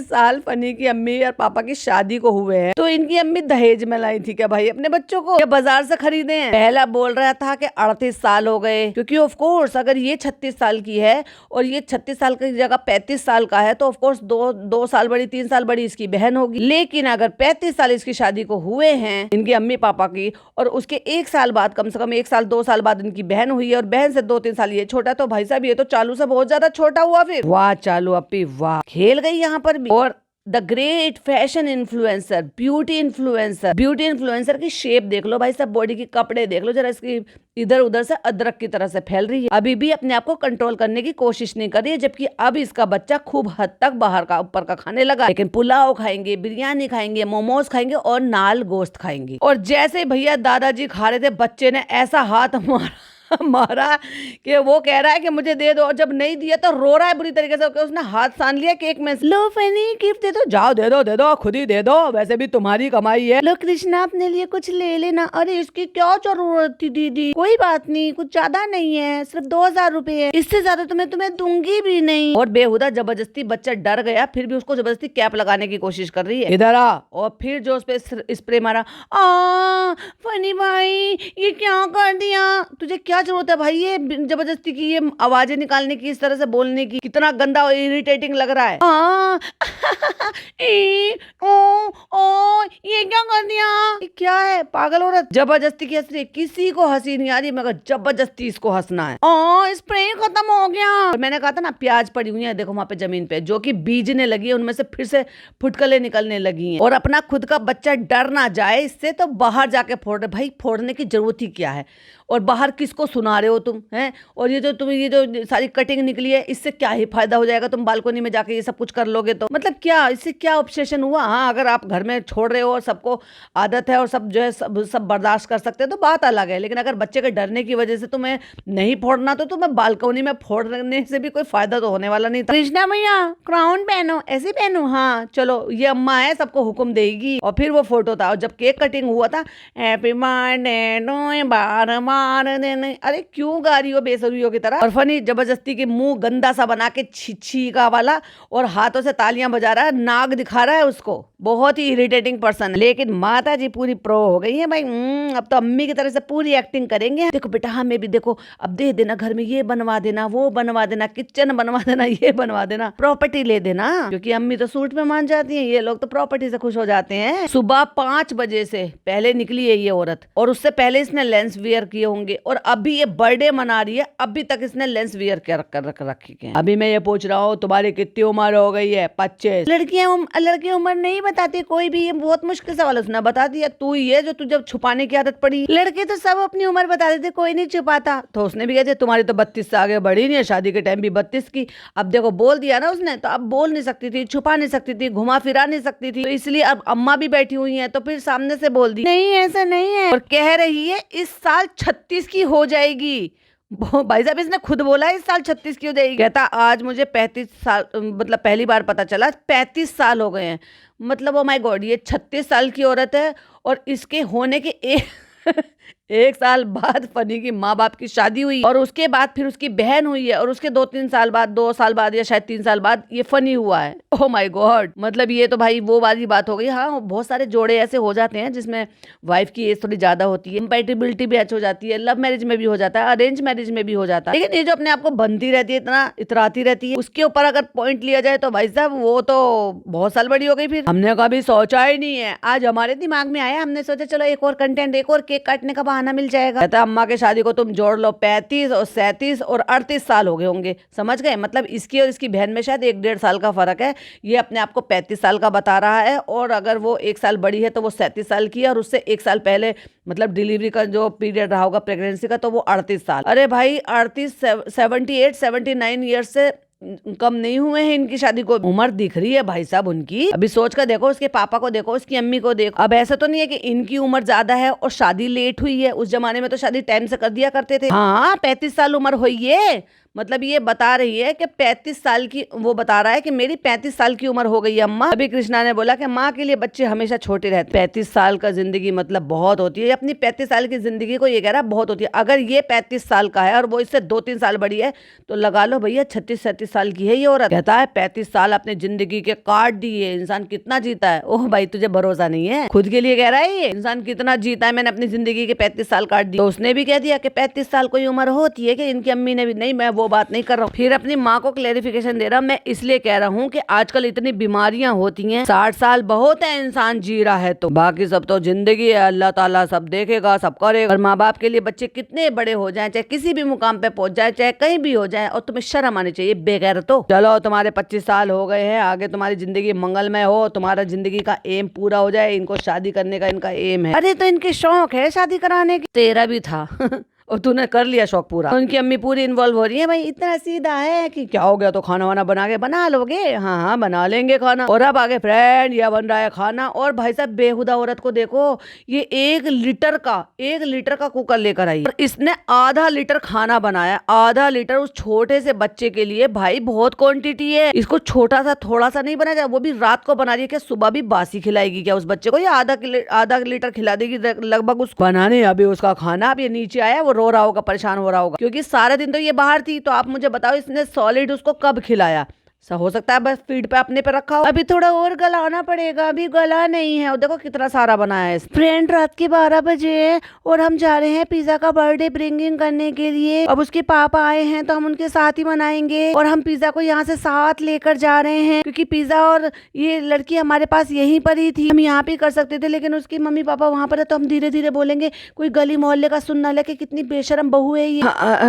साल फनी की अम्मी और पापा की शादी को हुए हैं, तो इनकी अम्मी दहेज में लाई थी क्या भाई अपने बच्चों को, या बाजार से खरीदे हैं? पहला बोल रहा था कि 38 साल हो गए, क्योंकि ऑफ कोर्स अगर ये 36 साल की है और ये 36 साल की जगह 35 साल का है, तो ऑफ कोर्स 2 साल बड़ी, 3 साल बड़ी इसकी बहन होगी। लेकिन अगर 35 साल इसकी शादी को हुए हैं इनकी अम्मी पापा की, और उसके 1 साल बाद, कम से कम 1 साल 2 साल बाद इनकी बहन हुई है, और बहन से 2-3 साल ये छोटा, तो भाई साहब ये तो चालू से बहुत ज्यादा छोटा हुआ। फिर वाह चालू अपी वाह, खेल गई यहाँ पर भी। और the great fashion influencer, beauty influencer की शेप देख लो भाई साहब, बॉडी की कपड़े देख लो जरा, इसकी इधर उधर से अदरक की तरह से फैल रही है। अभी भी अपने आप को कंट्रोल करने की कोशिश नहीं कर रही है, जबकि अब इसका बच्चा खूब हद तक बाहर का ऊपर का खाने लगा। लेकिन पुलाव खाएंगे, बिरयानी खाएंगे, मोमोज खाएंगे और नाल गोश्त खाएंगे। और जैसे भैया दादाजी खा रहे थे, बच्चे ने ऐसा हाथ मारा कि वो कह रहा है कि मुझे दे दो, और जब नहीं दिया तो रो रहा है बुरी तरीके से। उसने हाथ सान लिया केक में, लो फनी गिफ्ट दे दो, जाओ दे दो, खुद ही दे दो, वैसे भी तुम्हारी कमाई है। लो कृष्णा अपने लिए कुछ ले लेना। अरे इसकी क्या जरूरत थी दीदी, कोई बात नहीं, कुछ ज्यादा नहीं है, सिर्फ 2000 रुपए है, इससे ज्यादा तुम्हें दूंगी भी नहीं। और बेहुदा जबरदस्ती बच्चा डर गया, फिर भी उसको जबरदस्ती कैप लगाने की कोशिश कर रही है, इधर आ। और फिर जो उस पे स्प्रे मारा। फनी भाई ये क्या कर दिया, तुझे क्या क्या जरूरत है भाई ये जबरदस्ती की ये आवाजें निकालने की, इस तरह से बोलने की? कितना गंदा और इरिटेटिंग लग रहा है। ओ ये क्या कर दिया? ये क्या है पागल औरत, जबरदस्ती की हंस रही है। किसी को हंसी नहीं आ रही मगर जबरदस्ती इसको हंसना है। स्प्रे खत्म हो गया। तो मैंने कहा था ना प्याज पड़ी हुई है, देखो वहां पे जमीन पे, जो कि बीजने लगी है, उनमें से फिर से फुटकले निकलने लगी हैं। और अपना खुद का बच्चा डर ना जाए इससे तो बाहर जाके फोड़ रहे। भाई फोड़ने की जरूरत ही क्या है? और बाहर किसको सुना रहे हो तुम हैं? और ये जो सारी कटिंग निकली है, इससे क्या ही फायदा हो जाएगा? तुम बालकनी में जाके ये सब कुछ कर लोगे तो मतलब क्या, इससे क्या ऑब्सेशन हुआ? हाँ, अगर आप घर में छोड़ रहे हो और सबको आदत है और सब जो है सब बर्दाश्त कर सकते हैं तो बात अलग है, लेकिन अगर बच्चे के डरने की वजह से तुम्हें नहीं फोड़ना तो तुम्हें बालकनी में फोड़ने से भी कोई फायदा तो होने वाला नहीं था। कृष्णा भैया क्राउन पहनो, ऐसे पहनो। हाँ चलो, ये अम्मा है, सबको हुक्म देगी। और फिर वो फोटो था, और जब केक कटिंग हुआ था, हैप्पी बर्थडे बार देने, अरे क्यों गा रही हो बेसुरियों की तरह? और फनी जबरदस्ती के मुंह गंदा सा बना के छी का वाला, और हाथों से तालियां बजा रहा है, नाक दिखा रहा है उसको। बहुत ही इरिटेटिंग पर्सन है। लेकिन माता जी पूरी प्रो हो गई है भाई। अब तो अम्मी की तरह से पूरी एक्टिंग करेंगे। देखो बेटा हमें भी देखो, अब दे देना, घर में ये बनवा देना, वो बनवा देना, किचन बनवा देना, ये बनवा देना, प्रॉपर्टी ले देना। क्योंकि अम्मी तो सूट में मान जाती है, ये लोग तो प्रॉपर्टी से खुश हो जाते हैं। सुबह 5 बजे से पहले निकली है ये औरत, और उससे पहले इसने लेंस वियर किए होंगे, और अभी ये बर्थडे मना रही है, अभी तक इसने लेंस वियर कर रखी है। अभी मैं ये पूछ रहा हूँ तुम्हारी कितनी उम्र हो गई है? 25। लड़की उम्र नहीं बताती कोई भी, ये बहुत मुश्किल सवाल उसने बता दिया। तू ये जो तू जब छुपाने की आदत पड़ी, लड़के तो सब अपनी उम्र बता देते, कोई नहीं छुपाता। तो उसने भी कह दिया तुम्हारी तो 32 से आगे बढ़ी नहीं है, शादी के टाइम भी 32 की। अब देखो बोल दिया ना उसने, तो अब बोल नहीं सकती थी, छुपा नहीं सकती थी, घुमा फिरा नहीं सकती थी, तो इसलिए अब अम्मा भी बैठी हुई है तो फिर सामने से बोल दी नहीं ऐसा नहीं है, और कह रही है इस साल 36 की हो जाएगी। भाई साहब इसने खुद बोला है इस साल 36 की हो जाएगी। कहता आज मुझे 35 साल, मतलब पहली बार पता चला 35 साल हो गए हैं। मतलब ओ माय गॉड, ये 36 साल की औरत है, और इसके होने के एक साल बाद फनी की माँ बाप की शादी हुई, और उसके बाद फिर उसकी बहन हुई है, और उसके 2-3 साल बाद, 2 साल बाद या शायद 3 साल बाद ये फनी हुआ है। ओह माय गॉड, मतलब ये तो भाई वो वाली बात हो गई। हाँ बहुत सारे जोड़े ऐसे हो जाते हैं जिसमें वाइफ की एज थोड़ी ज्यादा होती है, कंपैटिबिलिटी भी अच्छी हो जाती है, लव मैरिज में भी हो जाता है, अरेंज मैरिज में भी हो जाता है। लेकिन ये जो अपने आप को बनती रहती है, इतना इतराती रहती है, उसके ऊपर अगर पॉइंट लिया जाए तो भाई साहब वो तो बहुत साल बड़ी हो गई। फिर हमने कभी सोचा ही नहीं है, आज हमारे दिमाग में आया, हमने सोचा चलो एक और कंटेंट, एक और केक काटने का बहाना मिल जाएगा। अम्मा के शादी को तुम जोड़ लो, 35 और 37 और 38 साल हो गए होंगे, समझ गए? मतलब इसकी और इसकी बहन में शायद 1-1.5 साल का फर्क है। ये अपने आप को 35 साल का बता रहा है, और अगर वो 1 साल बड़ी है तो वो 37 साल की है, और उससे 1 साल पहले मतलब डिलीवरी का जो पीरियड रहा होगा प्रेगनेंसी का, तो वो 38 साल। अरे भाई 38, 78-79 ईयर्स से कम नहीं हुए हैं इनकी शादी को। उम्र दिख रही है भाई साहब उनकी। अभी सोच कर देखो, उसके पापा को देखो, उसकी अम्मी को देखो। अब ऐसा तो नहीं है कि इनकी उम्र ज्यादा है और शादी लेट हुई है। उस जमाने में तो शादी टाइम से कर दिया करते थे। हाँ 35 साल उम्र हुई है, मतलब ये बता रही है कि 35 साल की, वो बता रहा है कि मेरी 35 साल की उम्र हो गई है अम्मा। अभी कृष्णा ने बोला कि माँ के लिए बच्चे हमेशा छोटे रहते। 35 साल का जिंदगी मतलब बहुत होती है। अपनी 35 साल की जिंदगी को ये कह रहा है बहुत होती है। अगर ये 35 साल का है और वो इससे 2-3 साल बड़ी है तो लगा लो भैया 36-37 साल की है ये औरत। कहता है 35 साल अपने जिंदगी के काट दिए। इंसान कितना जीता है? ओह भाई तुझे भरोसा नहीं है, खुद के लिए कह रहा है ये इंसान कितना जीता है, मैंने अपनी जिंदगी के 35 साल काट दिए। तो उसने भी कह दिया कि 35 साल कोई उम्र होती है कि इनकी अम्मी ने भी। नहीं, मैं वो बात नहीं कर रहा हूँ। फिर अपनी माँ को क्लेरिफिकेशन दे रहा हूँ, मैं इसलिए कह रहा हूँ कि आजकल इतनी बीमारियां होती हैं। 60 साल बहुत है इंसान जी रहा है, तो बाकी सब तो जिंदगी है, अल्लाह ताला सब देखेगा, सब करेगा। और माँ बाप के लिए बच्चे कितने बड़े हो जाए, चाहे किसी भी मुकाम पे पहुंच जाए, चाहे कहीं भी हो जाए, और तुम्हें शर्म आनी चाहिए बेगैर। तो चलो तुम्हारे 25 साल हो गए हैं, आगे तुम्हारी जिंदगी मंगलमय हो, तुम्हारा जिंदगी का एम पूरा हो जाए। इनको शादी करने का इनका एम है। अरे तो इनके शौक है शादी कराने की, तेरा भी था और तूने कर लिया शौक पूरा। उनकी अम्मी पूरी इन्वॉल्व हो रही है। भाई इतना सीधा है कि क्या हो गया, तो खाना वाना बना लोगे? हाँ हाँ बना लेंगे खाना। और अब आगे फ्रेंड यह बन रहा है खाना। और भाई साहब बेहुदा औरत को देखो, ये 1 लीटर का कुकर लेकर आई और इसने आधा लीटर खाना बनाया। आधा लीटर उस छोटे से बच्चे के लिए। भाई बहुत क्वांटिटी है। इसको छोटा सा थोड़ा सा नहीं बनाया, वो भी रात को बना रही है। क्या सुबह भी बासी खिलाएगी क्या उस बच्चे को? या आधा लीटर खिला देगी लगभग उसको। बनाने अभी उसका खाना। अब ये नीचे आया, वो रो रहा होगा, परेशान हो रहा होगा, क्योंकि सारा दिन तो ये बाहर थी। तो आप मुझे बताओ इसने सॉलिड उसको कब खिलाया? हो सकता है बस फीड पे अपने पे रखा हो, अभी थोड़ा और गलाना पड़ेगा, अभी गला नहीं है। और देखो कितना सारा बनाया है। फ्रेंड रात के 12 बजे है और हम जा रहे हैं पिज्जा का बर्थडे ब्रिंगिंग करने के लिए। अब उसके पापा आए हैं तो हम उनके साथ ही मनाएंगे और हम पिज्जा को यहाँ से साथ लेकर जा रहे हैं, क्योंकि पिज्जा और ये लड़की हमारे पास यहीं पर ही थी, हम यहाँ पे कर सकते थे, लेकिन उसकी मम्मी पापा वहाँ पर है तो हम धीरे धीरे बोलेंगे, कोई गली मोहल्ले का सुन ना ले कि कितनी बेशरम बहू है ये।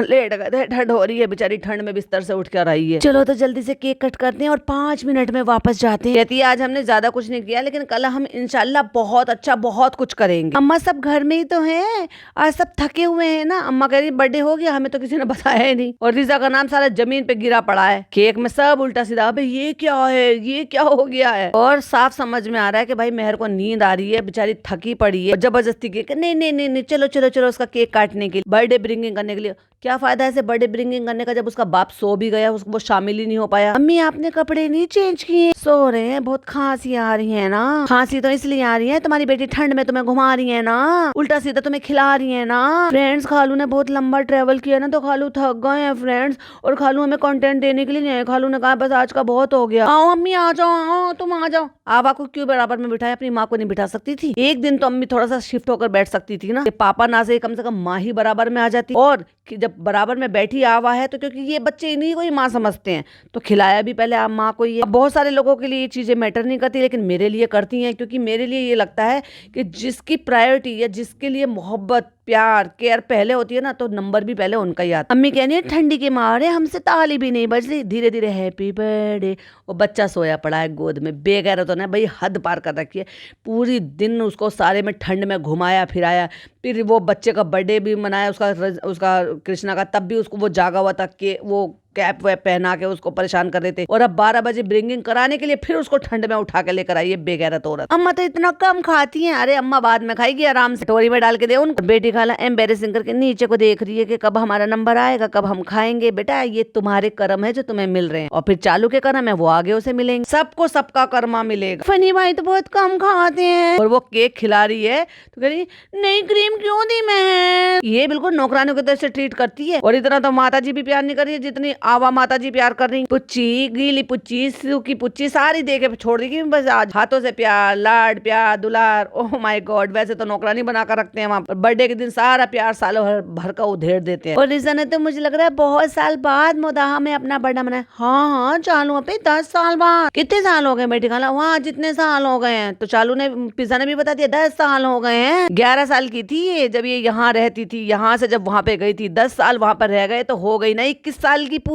लेट गए, ठंड हो रही है, बेचारी ठंड में बिस्तर से उठ कर आई है। चलो तो जल्दी से केक कट करते हैं और 5 मिनट में वापस जाते हैं। कहती है आज हमने ज्यादा कुछ नहीं किया, लेकिन कल हम इंशाल्लाह बहुत अच्छा बहुत कुछ करेंगे। अम्मा सब घर में ही तो हैं, आज सब थके हुए हैं ना। अम्मा कह रही बर्थडे हो गया, हमें तो किसी ने बताया ही नहीं, और रिजा का नाम सारा जमीन पे गिरा पड़ा है, केक में सब उल्टा सीधा। अबे ये क्या है, ये क्या हो गया है। और साफ समझ में आ रहा है कि भाई मेहर को नींद आ रही है, बेचारी थकी पड़ी है, जबरदस्ती केक नहीं नहीं नहीं नहीं चलो चलो चलो उसका केक काटने के लिए, बर्थडे ब्रिंगिंग करने के लिए। क्या फायदा है बर्थडे ब्रिंगिंग करने का जब उसका बाप सो भी गया, उसको वो शामिल ही नहीं हो पाया। अम्मी आपने कपड़े नहीं चेंज किए? सो रहे हैं, बहुत खांसी आ रही है ना। खांसी तो इसलिए आ रही है तुम्हारी बेटी ठंड में तुम्हें घुमा रही है ना, उल्टा सीधा तुम्हें खिला रही है ना। फ्रेंड्स खालू ने बहुत लंबा ट्रेवल किया ना, तो खालू थक गए हैं फ्रेंड्स, और खालू हमें कंटेंट देने के लिए नहीं आए। खालू ने कहा बस आज का बहुत हो गया, आओ अम्मी आ जाओ, आओ तुम आ जाओ। आवा को क्यों बराबर में बिठाया, अपनी माँ को नहीं बिठा सकती थी? एक दिन तो अम्मी थोड़ा सा शिफ्ट होकर बैठ सकती थी ना, पापा ना से कम माँ ही बराबर में आ जाती। और जब बराबर में बैठी आवा है तो क्योंकि ये बच्चे इन्हीं को ही माँ समझते हैं, तो खिलाया भी पहले आप माँ को ही है। बहुत सारे लोगों के लिए ये चीजें मैटर नहीं करती, लेकिन मेरे लिए करती हैं, क्योंकि मेरे लिए ये लगता है कि जिसकी प्रायोरिटी या जिसके लिए मोहब्बत प्यार केयर पहले होती है ना, तो नंबर भी पहले उनका ही आता। अम्मी कहनी है ठंडी के मारे हमसे ताली भी नहीं बज रही, धीरे धीरे हैप्पी बर्थडे। वो बच्चा सोया पड़ा है गोद में, बेगैर तो ना भाई, हद पार कर रखी है। पूरी दिन उसको सारे में ठंड में घुमाया फिराया, फिर वो बच्चे का बर्थडे भी मनाया उसका कृष्णा का, तब भी उसको वो जागा हुआ था कि वो कैप वैप पहना के उसको परेशान कर रहे थे, और अब 12 बजे ब्रिंगिंग कराने के लिए फिर उसको ठंड में उठा के लेकर आई है बेगैरत औरत। अम्मा तो इतना कम खाती हैं। अरे अम्मा बाद में खाएगी आराम से, टोरी में डाल के दे उनको। बेटी खाला एम्बेरेसिंग करके नीचे को देख रही है कि कब हमारा नंबर आएगा, कब हम खाएंगे। बेटा ये तुम्हारे कर्म है जो तुम्हें मिल रहे हैं, और फिर चालू के कर्म है वो आगे उसे मिलेंगे, सबको सबका कर्मा मिलेगा। फनी भाई तो बहुत कम खाते हैं, और वो केक खिला रही है तो कह रही नहीं क्रीम क्यों दी मैं। ये बिल्कुल नौकरानियों की तरह से ट्रीट करती है, और इतना तो माता जी भी प्यार नहीं कर रही है जितनी आवा माता जी प्यार कर रही। पुच्ची गीली पुच्ची सूखी पुच्ची सारी दे के छोड़ दी, बस आज हाथों से प्यार लाड प्यार दुलार। ओह माय गॉड, वैसे तो नौकरानी बना कर रखते हैं वहाँ पर, बर्थडे के दिन सारा प्यार सालों भर का उधेड़ देते हैं। और रिजा ने तो मुझे लग रहा है बहुत साल बाद मोदाहा में अपना बर्थडे मनाया। हाँ हाँ चालू अपने 10 साल बाद। कितने साल हो गए बेटी खाला? वहाँ जितने साल हो गए हैं। तो चालू ने पिज्जा ने भी बता दिया 10 साल हो गए हैं। 11 साल की थी ये जब ये यहाँ रहती थी, यहाँ से जब वहाँ पे गई थी 10 साल वहाँ पर रह गए तो हो गई ना 21 साल की पूरी।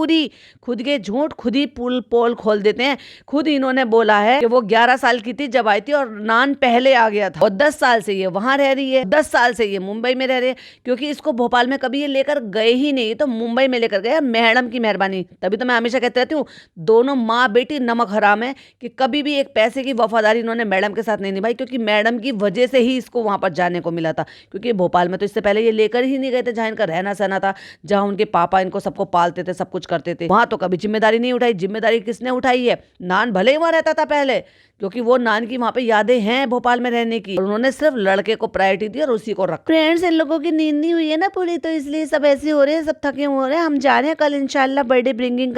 खुद के झूठ खुद ही पोल खोल देते हैं। खुद इन्होंने बोला है कि वो 11 साल की थी जब आई थी और नान पहले आ गया था, और 10 साल से ये वहां रह रही है, 10 साल से ये मुंबई में रह रही है, क्योंकि इसको भोपाल में कभी ये लेकर गए ही नहीं, तो मुंबई में लेकर गए। मैडम की मेहरबानी, तभी तो मैं हमेशा कहती रहती हूँ दोनों माँ बेटी नमक हराम है कि कभी भी एक पैसे की वफादारी इन्होंने मैडम के साथ नहीं निभाई, क्योंकि मैडम की वजह से ही इसको वहां पर जाने को मिला था। क्योंकि भोपाल में तो इससे पहले ये लेकर ही नहीं गए थे, जहाँ इनका रहना सहना था, जहाँ उनके पापा इनको सबको पालते थे, सब कुछ करते थे, वहां तो कभी जिम्मेदारी नहीं उठाई। जिम्मेदारी किसने उठाई है? नान भले ही वहां रहता था पहले, क्योंकि वो नान की वहां पे यादें हैं भोपाल में रहने की, और उन्होंने सिर्फ लड़के को प्रायोरिटी दी और उसी को रखा। फ्रेंड्स इन लोगों की नींद नहीं हुई है ना पूरी, तो इसलिए सब ऐसे हो रहे हैं, सब थके हो रहे हैं। हम जा रहे हैं कल इंशाल्लाह बर्थडे ब्रिंगिंग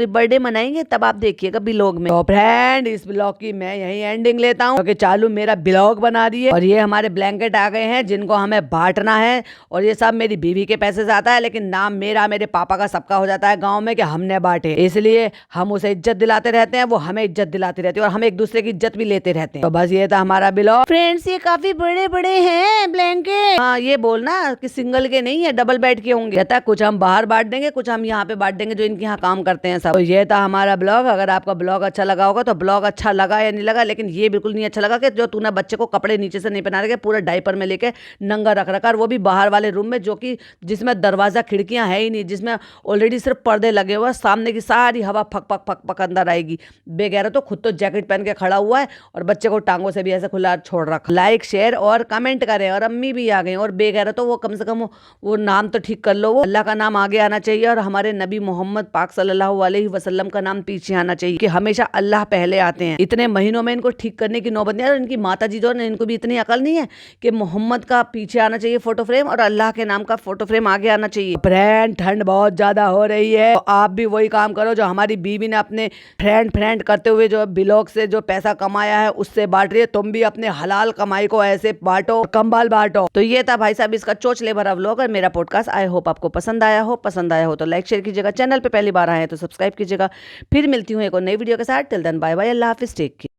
बर्थडे मनाएंगे, तब आप देखिएगा ब्लॉग में। तो फ्रेंड इस ब्लॉग की मैं यही एंडिंग लेता हूँ, क्योंकि चालू मेरा ब्लॉग बना रही है, और ये हमारे ब्लैंकेट आ गए हैं जिनको हमें बांटना है, और ये सब मेरी बीवी के पैसे से आता है, लेकिन नाम मेरा मेरे पापा का सबका हो जाता है गाँव में कि हमने बांटे, इसलिए हम उसे इज्जत दिलाते रहते हैं, वो हमें इज्जत दिलाती रहती है, और हम एक दूसरे की इज्जत भी लेते रहते हैं। तो बस ये था हमारा ब्लॉग। फ्रेंड्स ये काफी बड़े बड़े हैं ब्लैंकेट। हाँ ये बोलना कि सिंगल के नहीं है, डबल बेड के होंगे। कहता कुछ हम बाहर बांट देंगे, कुछ हम यहाँ पे बांट देंगे जो इनके यहाँ काम करते हैं सब। तो ये था हमारा ब्लॉग। अगर आपका ब्लॉग अच्छा लगा होगा तो ब्लॉग अच्छा लगा या नहीं लगा, लेकिन ये बिल्कुल नहीं अच्छा लगा कि जो तूने बच्चे को कपड़े नीचे से नहीं पहना रखे, पूरा डायपर में लेके नंगा रख रखा, और वो भी बाहर वाले रूम में, जो कि जिसमें दरवाजा खिड़कियां है ही नहीं, जिसमें ऑलरेडी सिर्फ पर्दे लगे हुए, सामने की सारी हवा फक फक फक फक अंदर आएगी। बेगैर तो खुद तो जैकेट पहन के खड़ा हुआ है और बच्चे को टांगों से भी ऐसे खुला छोड़ रखा। लाइक शेयर और कमेंट करें। और अम्मी भी आ गई और बेगैरत तो वो कम से कम वो नाम तो ठीक कर लो, वो अल्लाह का नाम आगे आना चाहिए और हमारे नबी मोहम्मद पाक सल्लल्लाहु अलैहि वसल्लम का नाम पीछे आना चाहिए कि हमेशा अल्लाह पहले आते हैं। इतने महीनों में इनको ठीक करने की नौबत नहीं है। और इनकी माता जी जो है इनको भी इतनी अकल नहीं है कि मोहम्मद का पीछे आना चाहिए फोटो फ्रेम और अल्लाह के नाम का फोटो फ्रेम आगे आना चाहिए। फ्रेंड ठंड बहुत ज्यादा हो रही है तो आप भी वही काम करो जो हमारी बीवी ने अपने फ्रेंड करते हुए जो ब्लॉग से जो पैसा कमाया है उससे बांट रही है। तुम भी अपने हलाल कमाई को ऐसे बांटो, कंबाल बांटो। तो ये था भाई साहब इसका चोचले भरा व्लॉग और मेरा पॉडकास्ट। आई होप आपको पसंद आया हो तो लाइक शेयर कीजिएगा। चैनल पे पहली बार आए हैं तो सब्सक्राइब कीजिएगा। फिर मिलती हूँ एक और नई वीडियो के साथ। टिल देन बाय बाय, अल्लाह हाफिज, टेक केयर।